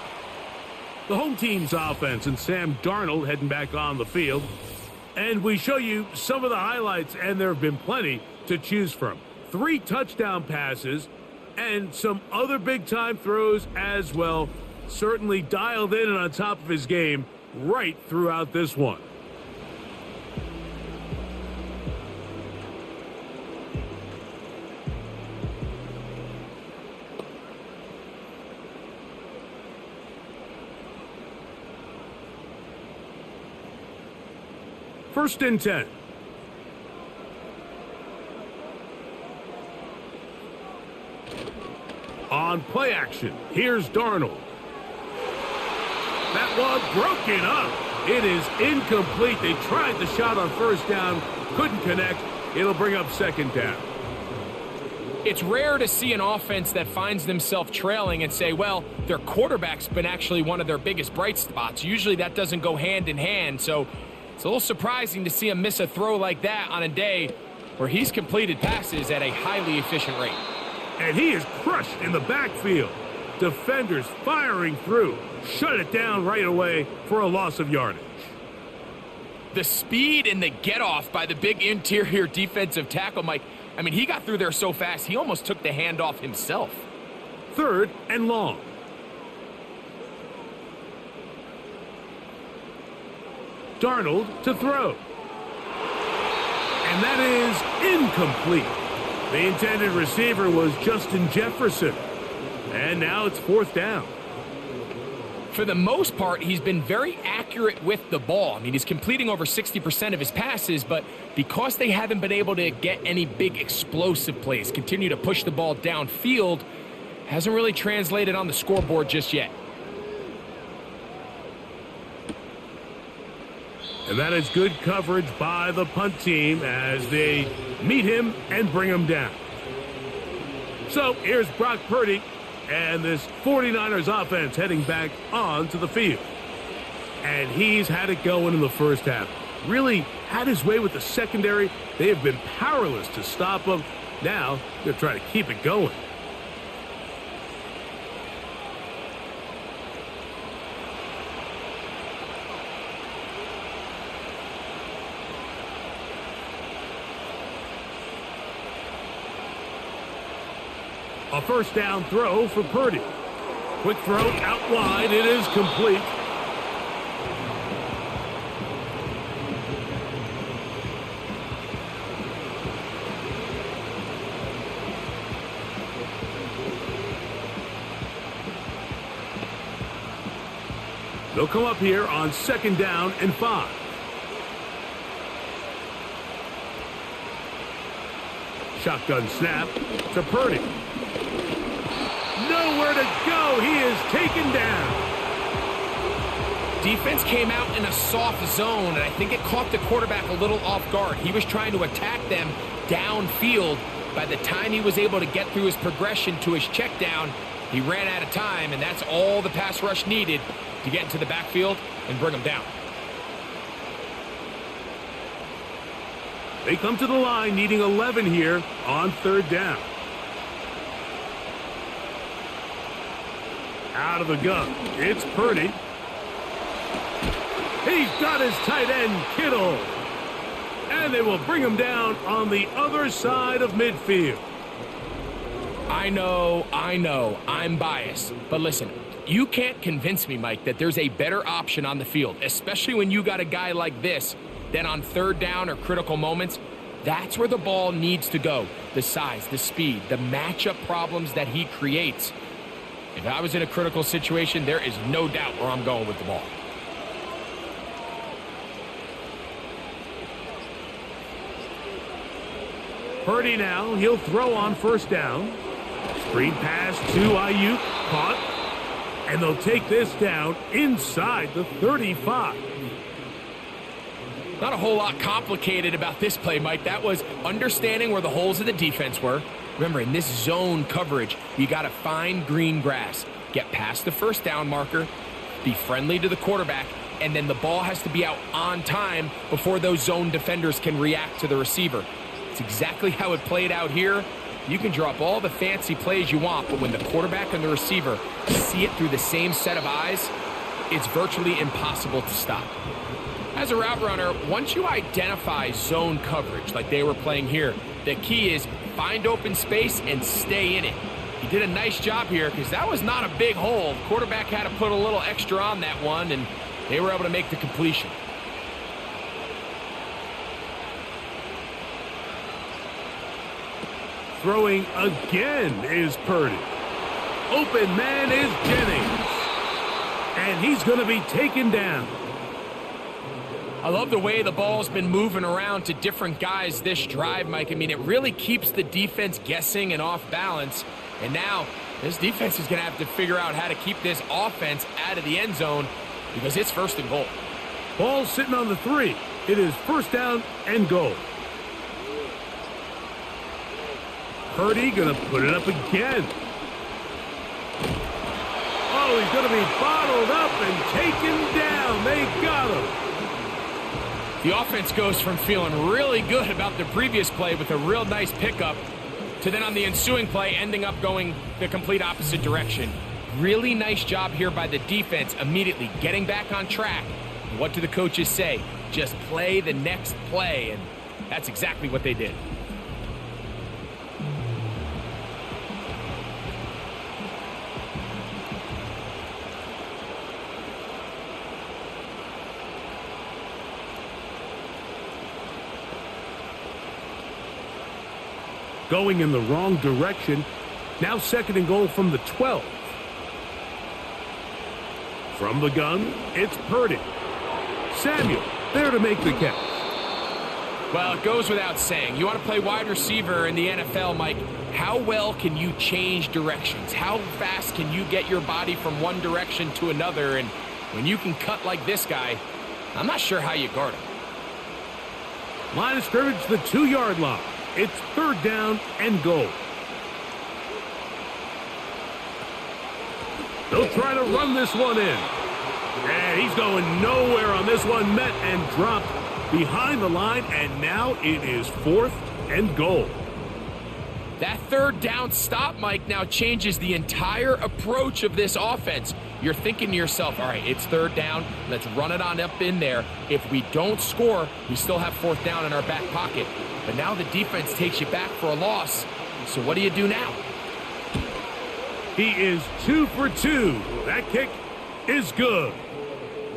The home team's offense and Sam Darnold heading back on the field. And we show you some of the highlights, and there have been plenty to choose from. 3 touchdown passes and some other big-time throws as well. Certainly dialed in and on top of his game right throughout this one. First and 10. On play action, here's Darnold. That one broken up. It is incomplete. They tried the shot on first down, couldn't connect. It'll bring up second down. It's rare to see an offense that finds themselves trailing and say, well, their quarterback's been actually one of their biggest bright spots. Usually that doesn't go hand in hand, so it's a little surprising to see him miss a throw like that on a day where he's completed passes at a highly efficient rate. And he is crushed in the backfield. Defenders firing through. Shut it down right away for a loss of yardage. The speed and the get-off by the big interior defensive tackle, Mike, I mean, he got through there so fast, he almost took the handoff himself. Third and long. Darnold to throw. And that is incomplete. The intended receiver was Justin Jefferson. And now it's fourth down. For the most part, he's been very accurate with the ball. I mean, he's completing over 60% of his passes, but because they haven't been able to get any big explosive plays, continue to push the ball downfield, hasn't really translated on the scoreboard just yet. And that is good coverage by the punt team as they meet him and bring him down. So here's Brock Purdy and this 49ers offense heading back onto the field. And he's had it going in the first half. Really had his way with the secondary. They have been powerless to stop him. Now they're trying to keep it going. A first down throw for Purdy. Quick throw out wide. It is complete. They'll come up here on 2nd down and 5. Shotgun snap to Purdy. Nowhere to go. He is taken down. Defense came out in a soft zone, and I think it caught the quarterback a little off guard. He was trying to attack them downfield. By the time he was able to get through his progression to his check down, he ran out of time, and that's all the pass rush needed to get into the backfield and bring him down. They come to the line needing 11 here on 3rd down. Out of the gun, it's Purdy. He's got his tight end, Kittle. And they will bring him down on the other side of midfield. I know, I'm biased. But listen, you can't convince me, Mike, that there's a better option on the field, especially when you got a guy like this, then on 3rd down or critical moments. That's where the ball needs to go. The size, the speed, the matchup problems that he creates. If I was in a critical situation, there is no doubt where I'm going with the ball. Purdy now, he'll throw on 1st down. Screen pass to Ayuk, caught. And they'll take this down inside the 35. Not a whole lot complicated about this play, Mike. That was understanding where the holes of the defense were. Remember, in this zone coverage, you got to find green grass. Get past the 1st down marker, be friendly to the quarterback, and then the ball has to be out on time before those zone defenders can react to the receiver. It's exactly how it played out here. You can drop all the fancy plays you want, but when the quarterback and the receiver see it through the same set of eyes, it's virtually impossible to stop. As a route runner, once you identify zone coverage like they were playing here, the key is find open space and stay in it. He did a nice job here because that was not a big hole. The quarterback had to put a little extra on that one, and they were able to make the completion. Throwing again is Purdy. Open man is Jennings. And he's going to be taken down. I love the way the ball's been moving around to different guys this drive, Mike. I mean, it really keeps the defense guessing and off balance. And now this defense is going to have to figure out how to keep this offense out of the end zone because it's 1st and goal. Ball sitting on the 3. It is 1st down and goal. Purdy going to put it up again. Oh, he's going to be bottled up and taken down. They got him. The offense goes from feeling really good about the previous play with a real nice pickup to then on the ensuing play ending up going the complete opposite direction. Really nice job here by the defense immediately getting back on track. What do the coaches say? Just play the next play, and that's exactly what they did. Going in the wrong direction. Now 2nd and goal from the 12. From the gun, it's Purdy. Samuel there to make the catch. Well, it goes without saying. You want to play wide receiver in the NFL, Mike, how well can you change directions? How fast can you get your body from one direction to another? And when you can cut like this guy, I'm not sure how you guard him. Line of scrimmage, the 2-yard line. It's 3rd down and goal. They'll try to run this one in. And he's going nowhere on this one. Met and dropped behind the line. And now it is 4th and goal. That 3rd down stop, Mike, now changes the entire approach of this offense. You're thinking to yourself, all right, it's 3rd down. Let's run it on up in there. If we don't score, we still have 4th down in our back pocket. But now the defense takes you back for a loss. So what do you do now? He is 2 for 2. That kick is good.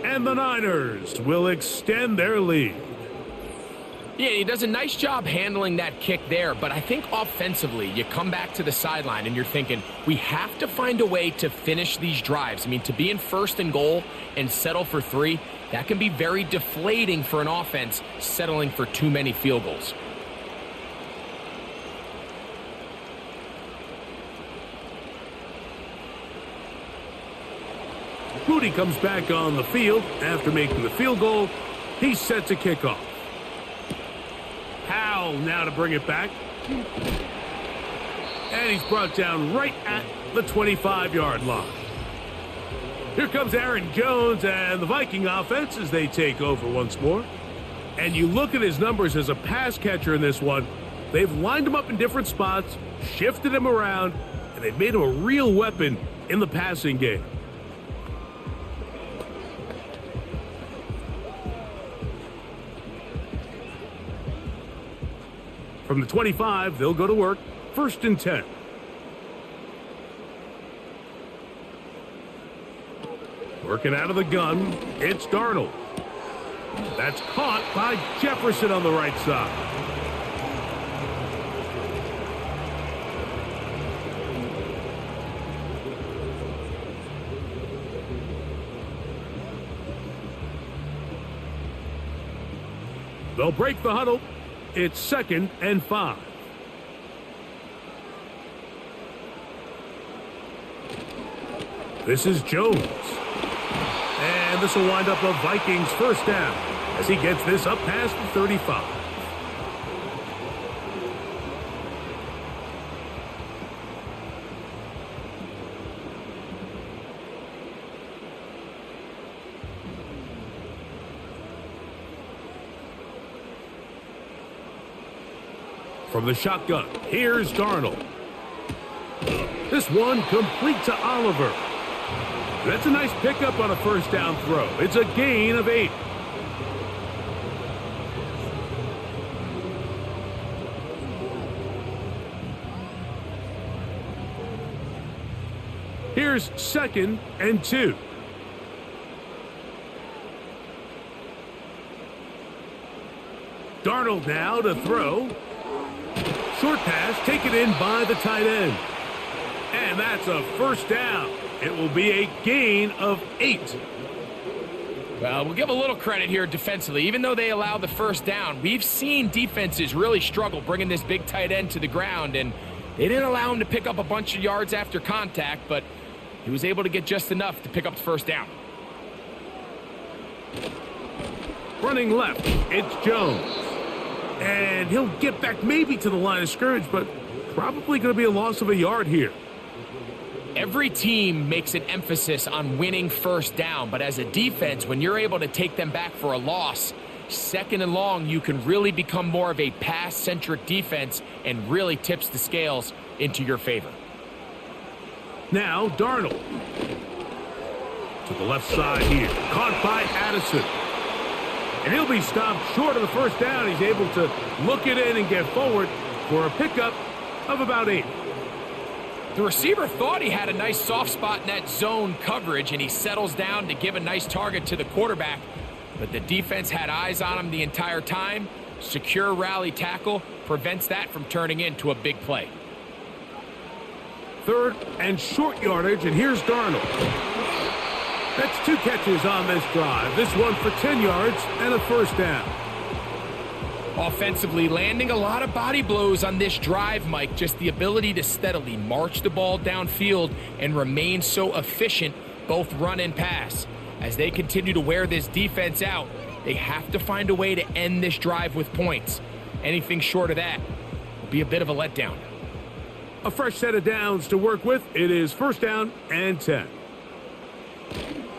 And the Niners will extend their lead. Yeah, he does a nice job handling that kick there, but I think offensively, you come back to the sideline and you're thinking, we have to find a way to finish these drives. I mean, to be in first and goal and settle for 3, that can be very deflating for an offense settling for too many field goals. Moody comes back on the field after making the field goal. He sets a kickoff. Howell now to bring it back. And he's brought down right at the 25-yard line. Here comes Aaron Jones and the Viking offense as they take over once more. And you look at his numbers as a pass catcher in this one. They've lined him up in different spots, shifted him around, and they've made him a real weapon in the passing game. From the 25, they'll go to work. 1st and 10. Working out of the gun, it's Darnold. That's caught by Jefferson on the right side. They'll break the huddle. It's 2nd and 5. This is Jones. And this will wind up a Vikings first down as he gets this up past the 35. From the shotgun, here's Darnold. This one complete to Oliver. That's a nice pickup on a first down throw. It's a gain of 8. Here's 2nd and 2. Darnold now to throw. Short pass taken in by the tight end. And that's a first down. It will be a gain of 8. Well, we'll give a little credit here defensively. Even though they allow the first down, we've seen defenses really struggle bringing this big tight end to the ground, and they didn't allow him to pick up a bunch of yards after contact, but he was able to get just enough to pick up the first down. Running left, it's Jones. And he'll get back maybe to the line of scrimmage, but probably going to be a loss of a yard here. Every team makes an emphasis on winning first down, but as a defense, when you're able to take them back for a loss, 2nd and long, you can really become more of a pass-centric defense and really tips the scales into your favor. Now, Darnold. To the left side here. Caught by Addison. And he'll be stopped short of the first down. He's able to look it in and get forward for a pickup of about 8. The receiver thought he had a nice soft spot in that zone coverage, and he settles down to give a nice target to the quarterback. But the defense had eyes on him the entire time. Secure rally tackle prevents that from turning into a big play. 3rd and short yardage, and here's Darnold. That's 2 catches on this drive. This one for 10 yards and a first down. Offensively, landing a lot of body blows on this drive, Mike. Just the ability to steadily march the ball downfield and remain so efficient, both run and pass. As they continue to wear this defense out, they have to find a way to end this drive with points. Anything short of that will be a bit of a letdown. A fresh set of downs to work with. It is 1st down and 10.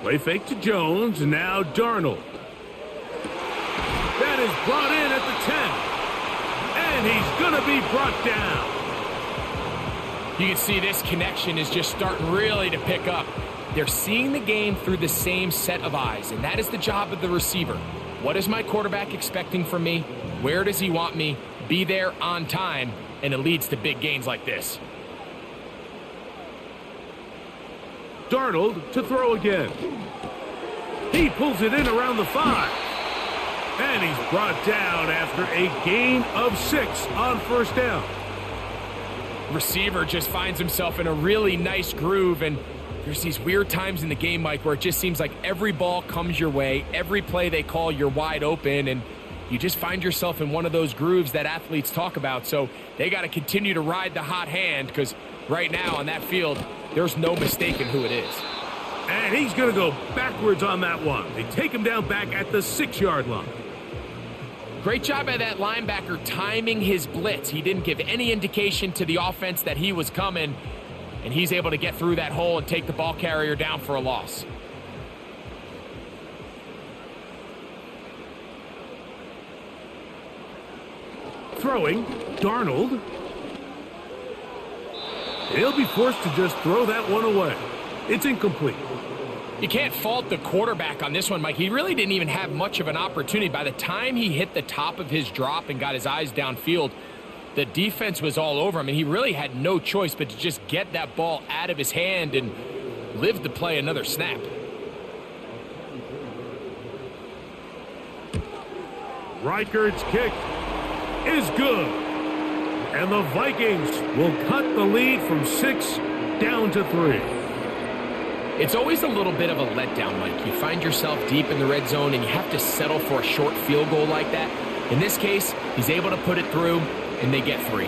Play fake to Jones, and now Darnold. That is brought in at the 10. And he's going to be brought down. You can see this connection is just starting really to pick up. They're seeing the game through the same set of eyes, and that is the job of the receiver. What is my quarterback expecting from me? Where does he want me? Be there on time, and it leads to big gains like this. Darnold to throw again. He pulls it in around the 5. And he's brought down after a gain of 6 on first down. Receiver just finds himself in a really nice groove, and there's these weird times in the game, Mike, where it just seems like every ball comes your way, every play they call, you're wide open, and you just find yourself in one of those grooves that athletes talk about. So they got to continue to ride the hot hand, because right now on that field, there's no mistaking who it is. And he's going to go backwards on that one. They take him down back at the 6-yard line. Great job by that linebacker timing his blitz. He didn't give any indication to the offense that he was coming, and he's able to get through that hole and take the ball carrier down for a loss. Throwing, Darnold. He'll be forced to just throw that one away. It's incomplete. You can't fault the quarterback on this one, Mike. He really didn't even have much of an opportunity. By the time he hit the top of his drop and got his eyes downfield, the defense was all over him, and he really had no choice but to just get that ball out of his hand and live to play another snap. Reichard's kick is good. And the Vikings will cut the lead from 6 down to 3. It's always a little bit of a letdown, Mike. You find yourself deep in the red zone and you have to settle for a short field goal like that. In this case, he's able to put it through, and they get 3.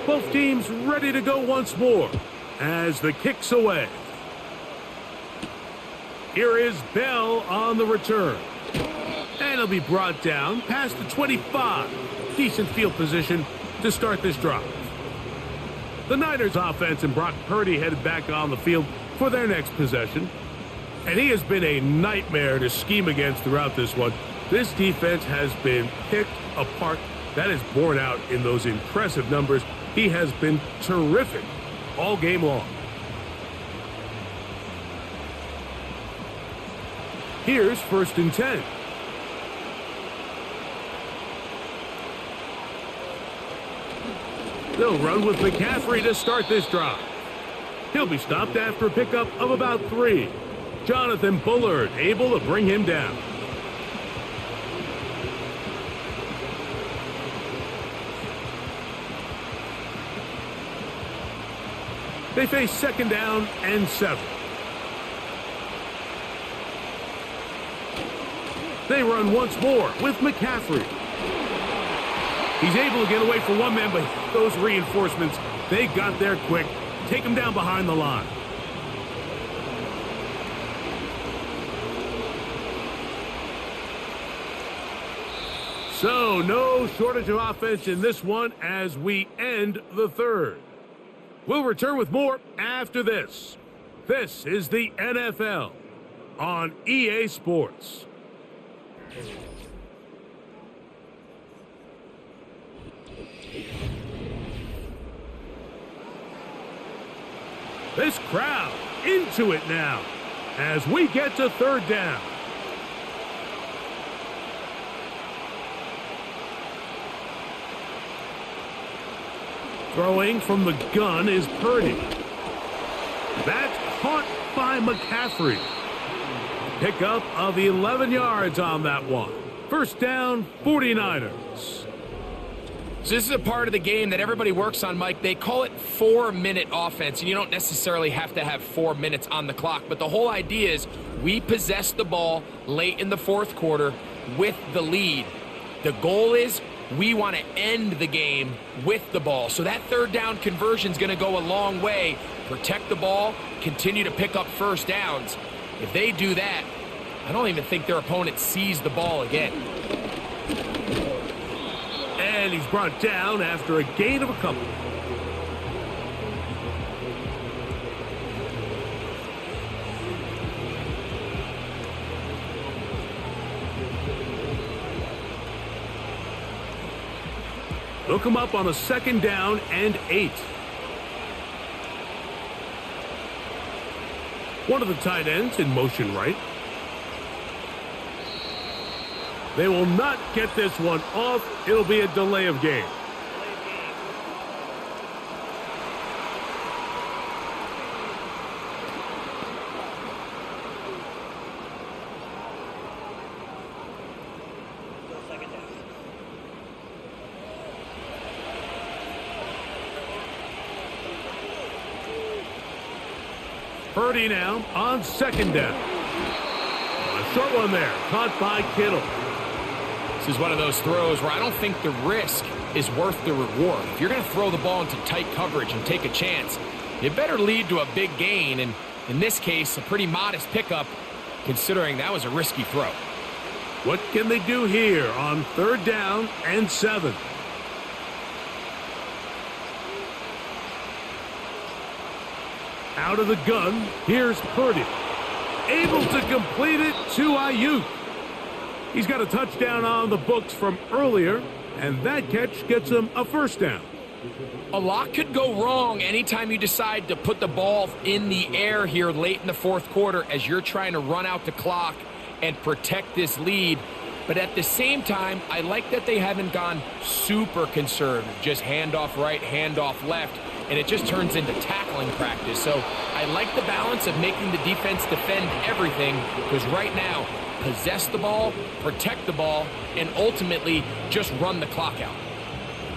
Both teams ready to go once more as the kick's away. Here is Bell on the return. And he'll be brought down past the 25. Decent field position to start this drive. The Niners offense and Brock Purdy headed back on the field for their next possession. And he has been a nightmare to scheme against throughout this one. This defense has been picked apart. That is borne out in those impressive numbers. He has been terrific all game long. Here's 1st and 10. They'll run with McCaffrey to start this drive. He'll be stopped after a pickup of about 3. Jonathan Bullard able to bring him down. They face 2nd down and 7. They run once more with McCaffrey. He's able to get away from one man, but those reinforcements, they got there quick. Take him down behind the line. So, no shortage of offense in this one as we end the 3rd. We'll return with more after this. This is the NFL on EA Sports. This crowd into it now as we get to 3rd down. Throwing from the gun is Purdy. That's caught by McCaffrey. Pickup of 11 yards on that one. 1st down, 49ers. So this is a part of the game that everybody works on, Mike. They call it 4-minute offense, and you don't necessarily have to have 4 minutes on the clock. But the whole idea is we possess the ball late in the 4th quarter with the lead. The goal is we want to end the game with the ball. So that 3rd down conversion is going to go a long way. Protect the ball, continue to pick up 1st downs. If they do that, I don't even think their opponent sees the ball again. And he's brought down after a gain of a couple. They'll come up on a 2nd down and 8. One of the tight ends in motion right. They will not get this one off. It'll be a delay of game. Purdy now on second down. A short one there, caught by Kittle. This is one of those throws where I don't think the risk is worth the reward. If you're going to throw the ball into tight coverage and take a chance, it better lead to a big gain, and in this case, a pretty modest pickup, considering that was a risky throw. What can they do here on 3rd down and 7? Out of the gun, here's Purdy. Able to complete it to Ayuk. He's got a touchdown on the books from earlier, and that catch gets him a 1st down. A lot could go wrong anytime you decide to put the ball in the air here late in the 4th quarter as you're trying to run out the clock and protect this lead. But at the same time, I like that they haven't gone super conservative, just handoff right, handoff left, and it just turns into tackling practice. So I like the balance of making the defense defend everything, because right now, possess the ball, protect the ball, and ultimately just run the clock out.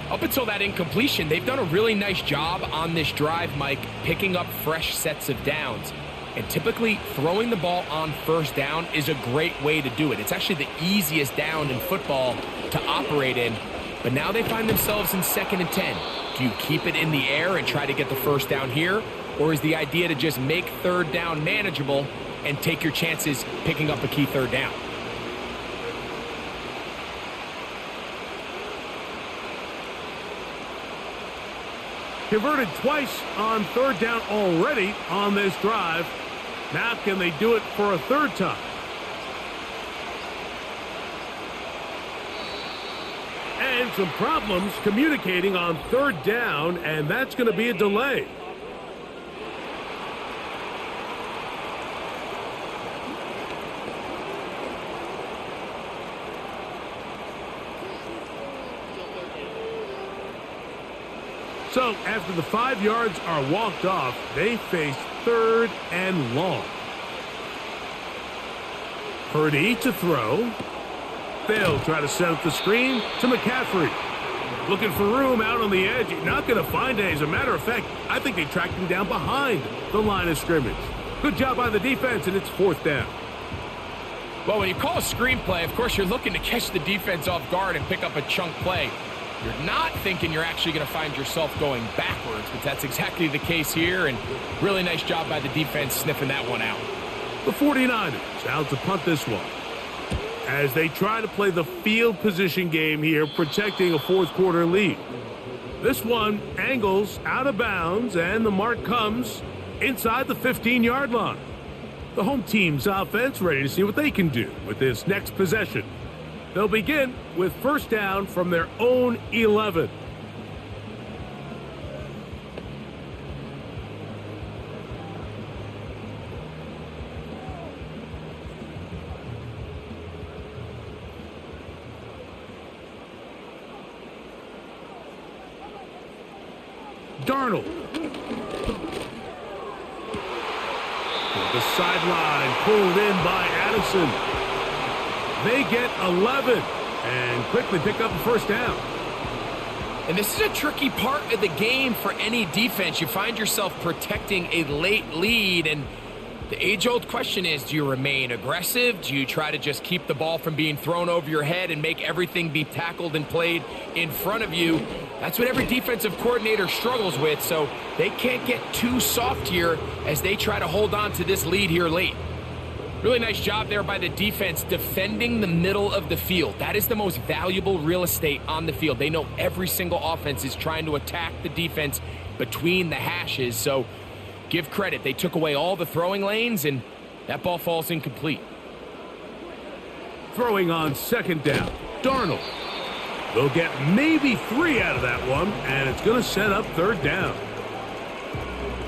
Up until that incompletion, they've done a really nice job on this drive, Mike, picking up fresh sets of downs. And typically, throwing the ball on 1st down is a great way to do it. It's actually the easiest down in football to operate in. But now they find themselves in 2nd and 10. Do you keep it in the air and try to get the 1st down here? Or is the idea to just make 3rd down manageable and take your chances picking up a key 3rd down? Converted twice on 3rd down already on this drive. Now can they do it for a 3rd time? And some problems communicating on 3rd down, and that's going to be a delay. So after the 5 yards are walked off, they face 3rd and long. Purdy to throw. They'll try to set up the screen to McCaffrey. Looking for room out on the edge. Not going to find it. As a matter of fact, I think they tracked him down behind the line of scrimmage. Good job by the defense, and it's 4th down. Well, when you call a screenplay, of course, you're looking to catch the defense off guard and pick up a chunk play. You're not thinking you're actually going to find yourself going backwards, but that's exactly the case here, and really nice job by the defense sniffing that one out. The 49ers out to punt this one, as they try to play the field position game here, protecting a 4th quarter lead. This one angles out of bounds, and the mark comes inside the 15-yard line. The home team's offense ready to see what they can do with this next possession. They'll begin with 1st down from their own 11. Darnold. The sideline pulled in by Addison. They get 11 and quickly pick up a 1st down. And this is a tricky part of the game for any defense. You find yourself protecting a late lead, and the age-old question is, do you remain aggressive? Do you try to just keep the ball from being thrown over your head and make everything be tackled and played in front of you? That's what every defensive coordinator struggles with, so they can't get too soft here as they try to hold on to this lead here late. Really nice job there by the defense defending the middle of the field. That is the most valuable real estate on the field. They know every single offense is trying to attack the defense between the hashes, so give credit. They took away all the throwing lanes, and that ball falls incomplete. Throwing on 2nd down, Darnold. They'll get maybe 3 out of that one, and it's going to set up 3rd down.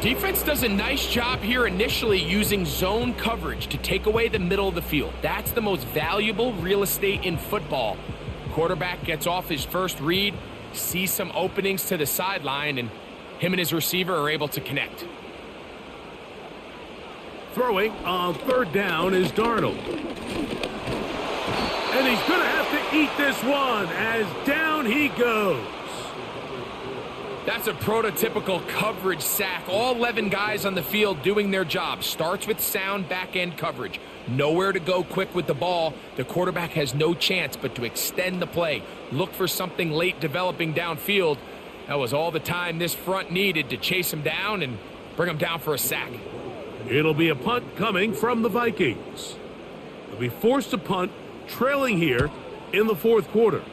Defense does a nice job here initially using zone coverage to take away the middle of the field. That's the most valuable real estate in football. Quarterback gets off his first read, sees some openings to the sideline, and him and his receiver are able to connect. Throwing on third down is Darnold. And he's going to have to eat this one as down he goes. That's a prototypical coverage sack. All 11 guys on the field doing their job. Starts with sound back-end coverage. Nowhere to go quick with the ball. The quarterback has no chance but to extend the play. Look for something late developing downfield. That was all the time this front needed to chase him down and bring him down for a sack. It'll be a punt coming from the Vikings. They'll be forced to punt, trailing here in the fourth quarter.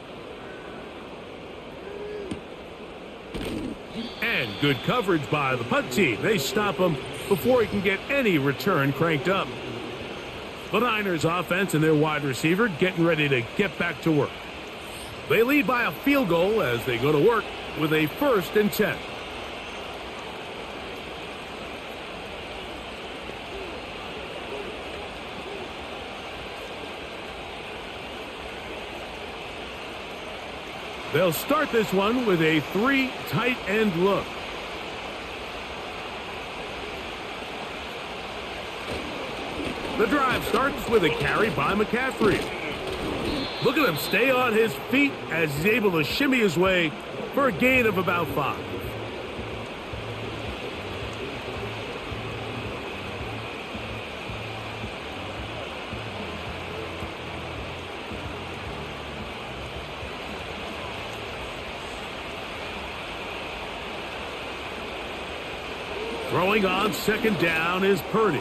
And good coverage by the punt team. They stop him before he can get any return cranked up. The Niners offense and their wide receiver getting ready to get back to work. They lead by a field goal as they go to work with a 1st and 10. They'll start this one with a 3 tight end look. The drive starts with a carry by McCaffrey. Look at him stay on his feet as he's able to shimmy his way for a gain of about 5. Throwing on second down is Purdy.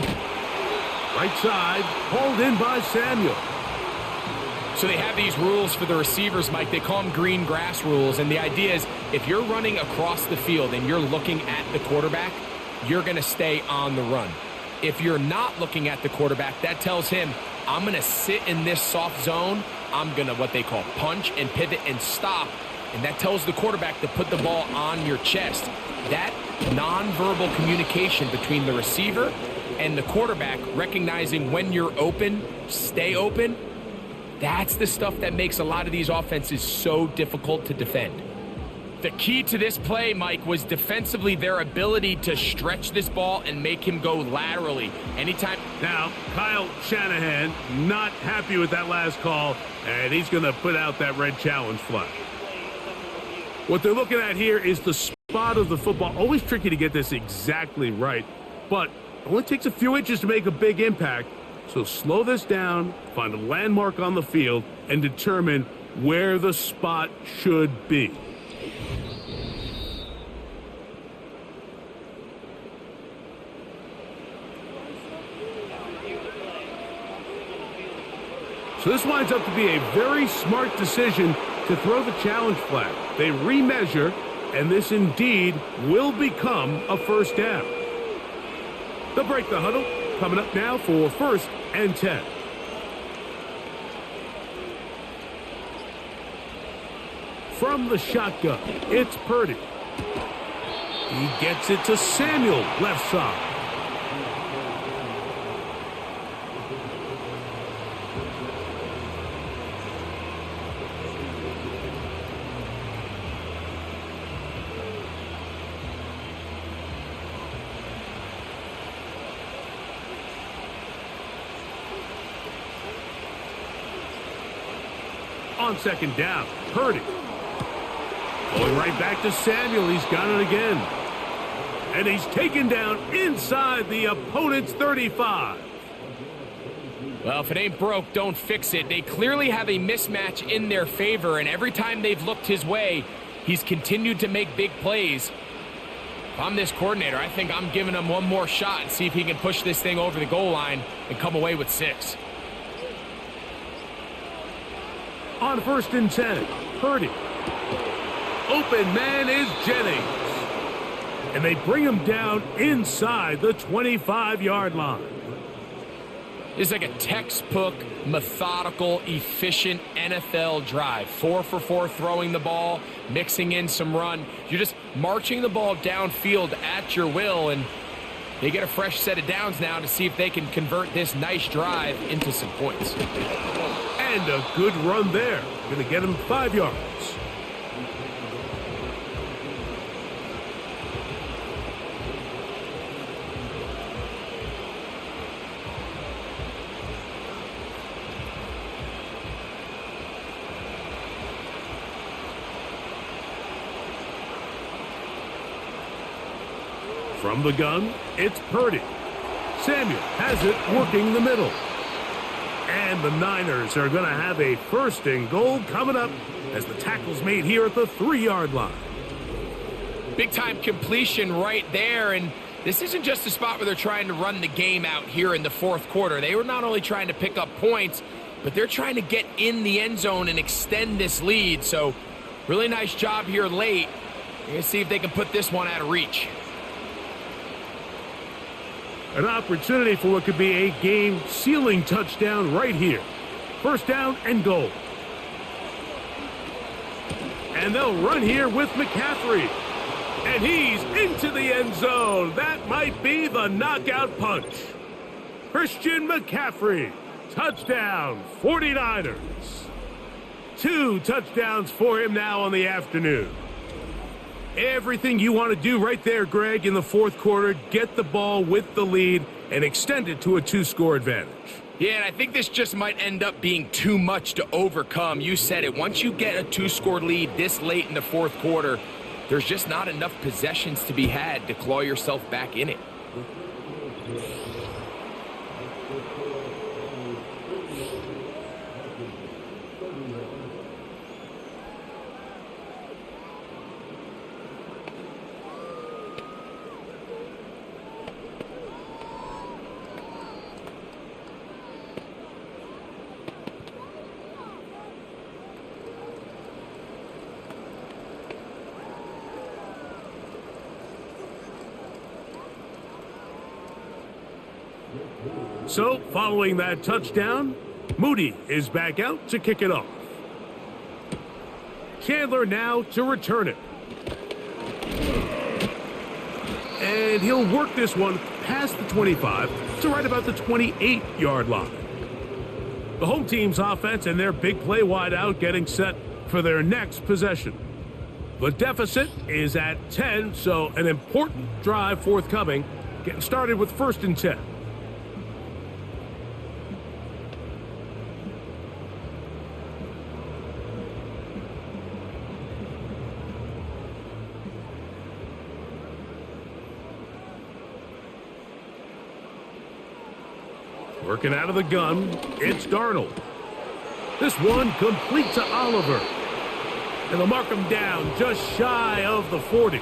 Right side, hauled in by Samuel. So they have these rules for the receivers, Mike. They call them green grass rules. And the idea is if you're running across the field and you're looking at the quarterback, you're going to stay on the run. If you're not looking at the quarterback, that tells him, I'm going to sit in this soft zone. I'm going to what they call punch and pivot and stop. And that tells the quarterback to put the ball on your chest. That nonverbal communication between the receiver and the quarterback, recognizing when you're open, stay open, that's the stuff that makes a lot of these offenses so difficult to defend. The key to this play, Mike, was defensively their ability to stretch this ball and make him go laterally. Anytime. Now, Kyle Shanahan not happy with that last call, and he's going to put out that red challenge flag. What they're looking at here is the spot of the football. Always tricky to get this exactly right, but it only takes a few inches to make a big impact. So slow this down, find a landmark on the field, and determine where the spot should be. So this winds up to be a very smart decision to throw the challenge flag. They remeasure, and this indeed will become a first down. They'll break the huddle. Coming up now for 1st and 10. From the shotgun, it's Purdy. He gets it to Samuel, left side. On second down, Purdy. Going right back to Samuel. He's got it again. And he's taken down inside the opponent's 35. Well, if it ain't broke, don't fix it. They clearly have a mismatch in their favor, and every time they've looked his way, he's continued to make big plays. If I'm this coordinator, I think I'm giving him one more shot and see if he can push this thing over the goal line and come away with 6. On 1st and 10, Purdy. Open man is Jennings. And they bring him down inside the 25-yard line. This is like a textbook, methodical, efficient NFL drive. 4 for 4 throwing the ball, mixing in some run. You're just marching the ball downfield at your will, and they get a fresh set of downs now to see if they can convert this nice drive into some points. And a good run there. Going to get him 5 yards. From the gun, it's Purdy. Samuel has it working the middle. And the Niners are going to have a 1st and goal coming up as the tackle's made here at the 3-yard line. Big-time completion right there, and this isn't just a spot where they're trying to run the game out here in the 4th quarter. They were not only trying to pick up points, but they're trying to get in the end zone and extend this lead. So really nice job here late. We're going to see if they can put this one out of reach. An opportunity for what could be a game-sealing touchdown right here. 1st down and goal. And they'll run here with McCaffrey. And he's into the end zone. That might be the knockout punch. Christian McCaffrey. Touchdown, 49ers. 2 touchdowns for him now on the afternoon. Everything you want to do right there, Greg, in the 4th quarter, get the ball with the lead and extend it to a 2-score advantage. Yeah, and I think this just might end up being too much to overcome. You said it. Once you get a 2-score lead this late in the 4th quarter, there's just not enough possessions to be had to claw yourself back in it. So, following that touchdown, Moody is back out to kick it off. Chandler now to return it. And he'll work this one past the 25 to right about the 28-yard line. The home team's offense and their big play wideout getting set for their next possession. The deficit is at 10, so an important drive forthcoming, getting started with 1st and 10. Working out of the gun, it's Darnold. This one complete to Oliver. And they'll mark him down just shy of the 40.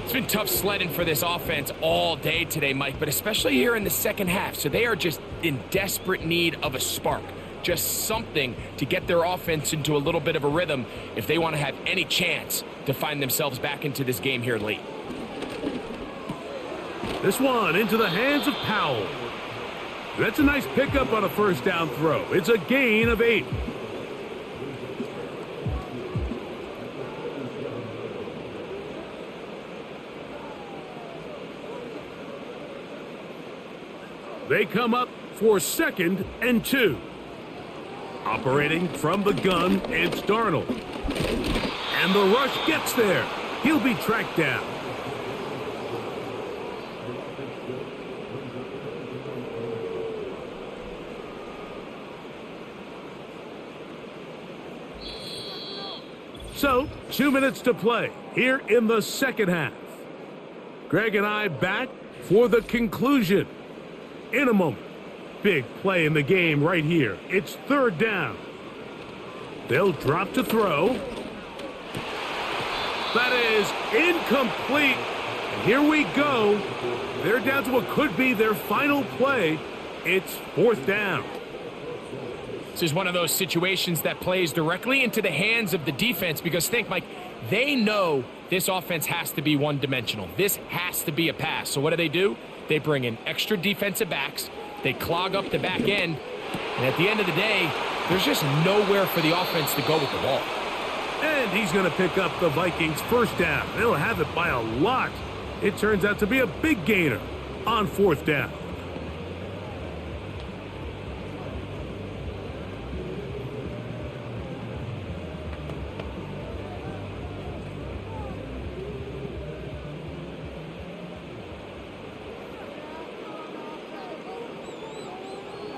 It's been tough sledding for this offense all day today, Mike, but especially here in the 2nd half. So they are just in desperate need of a spark. Just something to get their offense into a little bit of a rhythm if they want to have any chance to find themselves back into this game here late. This one into the hands of Powell. That's a nice pickup on a 1st down throw. It's a gain of 8. They come up for 2nd and 2. Operating from the gun, it's Darnold. And the rush gets there. He'll be tracked down. So, 2 minutes to play here in the 2nd half. Greg and I back for the conclusion in a moment. Big play in the game right here. It's 3rd down. They'll drop to throw. That is incomplete. And here we go. They're down to what could be their final play. It's 4th down. This is one of those situations that plays directly into the hands of the defense because think, Mike, they know this offense has to be one-dimensional. This has to be a pass. So what do? They bring in extra defensive backs. They clog up the back end, and at the end of the day, there's just nowhere for the offense to go with the ball. And he's going to pick up the Vikings first down. They'll have it by a lot. It turns out to be a big gainer on fourth down.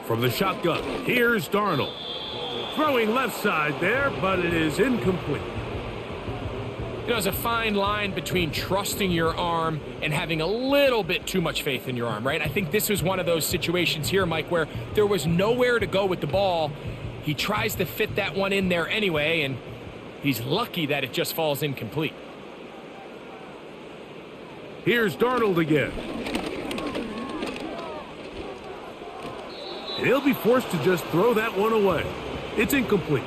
From the shotgun, here's Darnold. Throwing left side there, but it is incomplete. You know, there's a fine line between trusting your arm and having a little bit too much faith in your arm, right? I think this was one of those situations here, Mike, where there was nowhere to go with the ball. He tries to fit that one in there anyway, and he's lucky that it just falls incomplete. Here's Darnold again. And he'll be forced to just throw that one away. It's incomplete.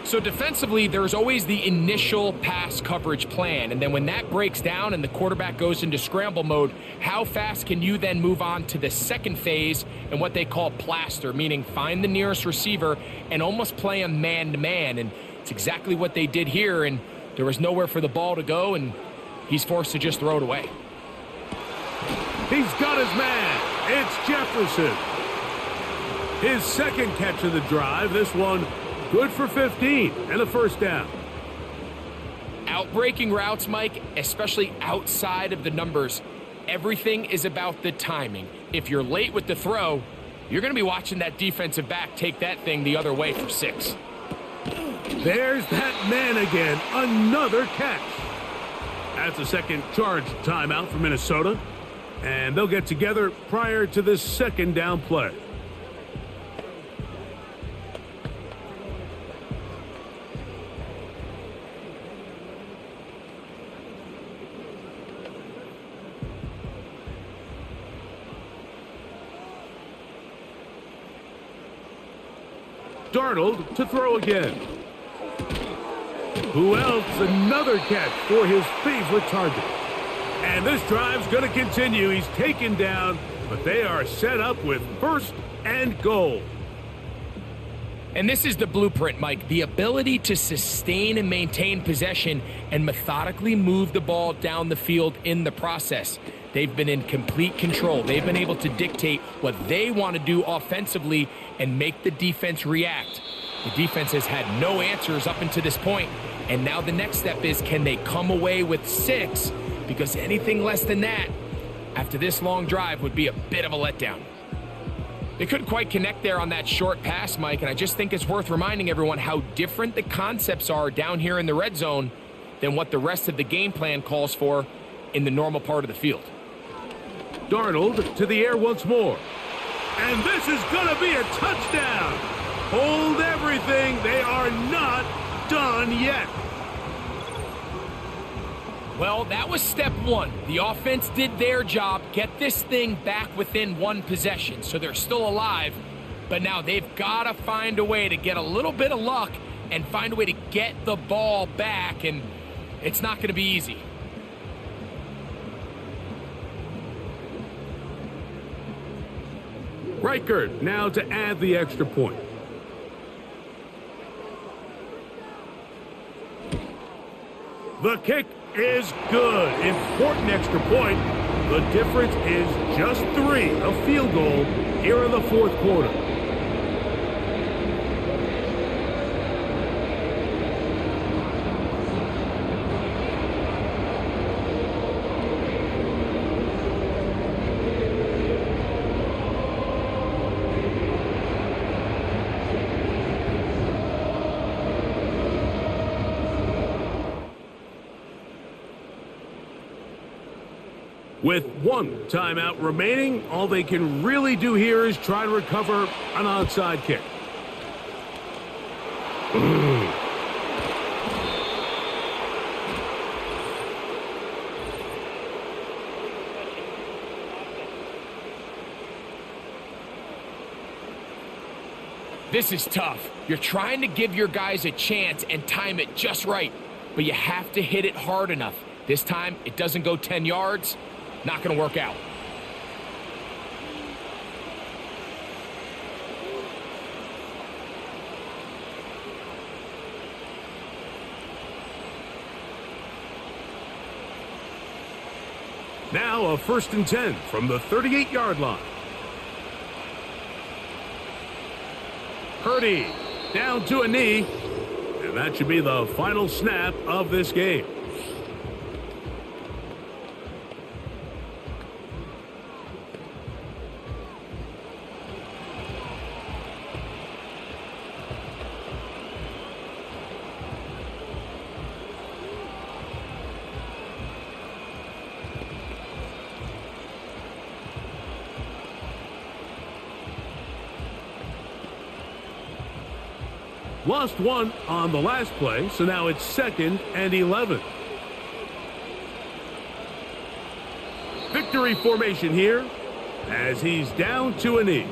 So defensively, there's always the initial pass coverage plan, and then when that breaks down and the quarterback goes into scramble mode, how fast can you then move on to the second phase and what they call plaster, meaning find the nearest receiver and almost play him man-to-man, and it's exactly what they did here, and there was nowhere for the ball to go, and he's forced to just throw it away. He's got his man. It's Jefferson. His second catch of the drive, this one good for 15 and a first down. Outbreaking routes, Mike, especially outside of the numbers, everything is about the timing. If you're late with the throw, you're going to be watching that defensive back take that thing the other way for 6. There's that man again, another catch. That's a second charge timeout for Minnesota, and they'll get together prior to this second down play. Darnold to throw again. Who else? Another catch for his favorite target. And this drive's going to continue. He's taken down, but they are set up with first and goal. And this is the blueprint, Mike. The ability to sustain and maintain possession and methodically move the ball down the field in the process. They've been in complete control. They've been able to dictate what they want to do offensively and make the defense react. The defense has had no answers up until this point, and now the next step is, can they come away with 6? Because anything less than that after this long drive would be a bit of a letdown. They couldn't quite connect there on that short pass, Mike, and I just think it's worth reminding everyone how different the concepts are down here in the red zone than what the rest of the game plan calls for in the normal part of the field. Darnold to the air once more. And this is going to be a touchdown. Hold everything. They are not done yet. Well, that was step 1. The offense did their job, get this thing back within 1 possession. So they're still alive, but now they've got to find a way to get a little bit of luck and find a way to get the ball back, and it's not going to be easy. Reichert now to add the extra point. The kick is good. Important extra point. The difference is just 3. A field goal here in the fourth quarter. With 1 timeout remaining, all they can really do here is try to recover an onside kick. This is tough. You're trying to give your guys a chance and time it just right, but you have to hit it hard enough. This time, it doesn't go 10 yards. Not going to work out. Now a 1st and 10 from the 38-yard line. Purdy down to a knee, and that should be the final snap of this game. Lost one on the last play, so now it's 2nd and 11. Victory formation here as he's down to a knee.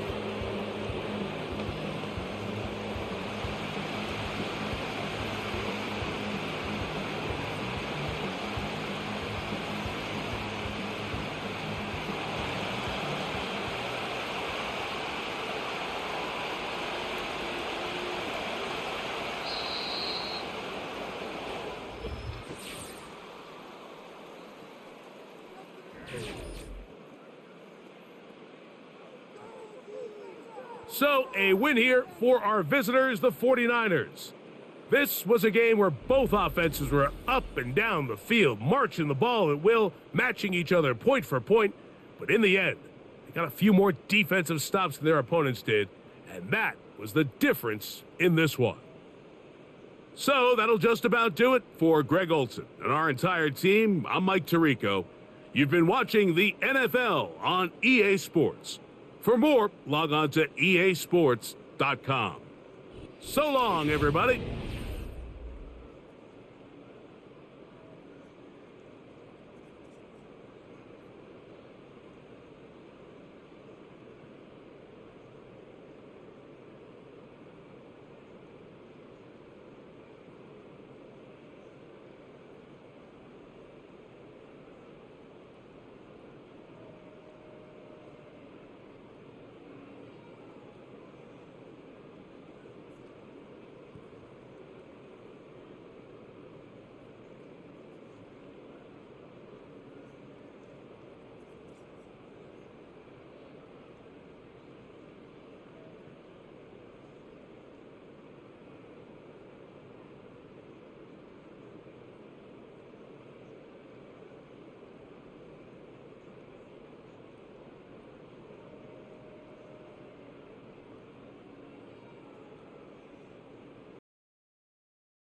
So, a win here for our visitors, the 49ers. This was a game where both offenses were up and down the field, marching the ball at will, matching each other point for point. But in the end, they got a few more defensive stops than their opponents did, and that was the difference in this one. So, that'll just about do it for Greg Olson and our entire team. I'm Mike Tirico. You've been watching the NFL on EA Sports. For more, log on to easports.com. So long, everybody.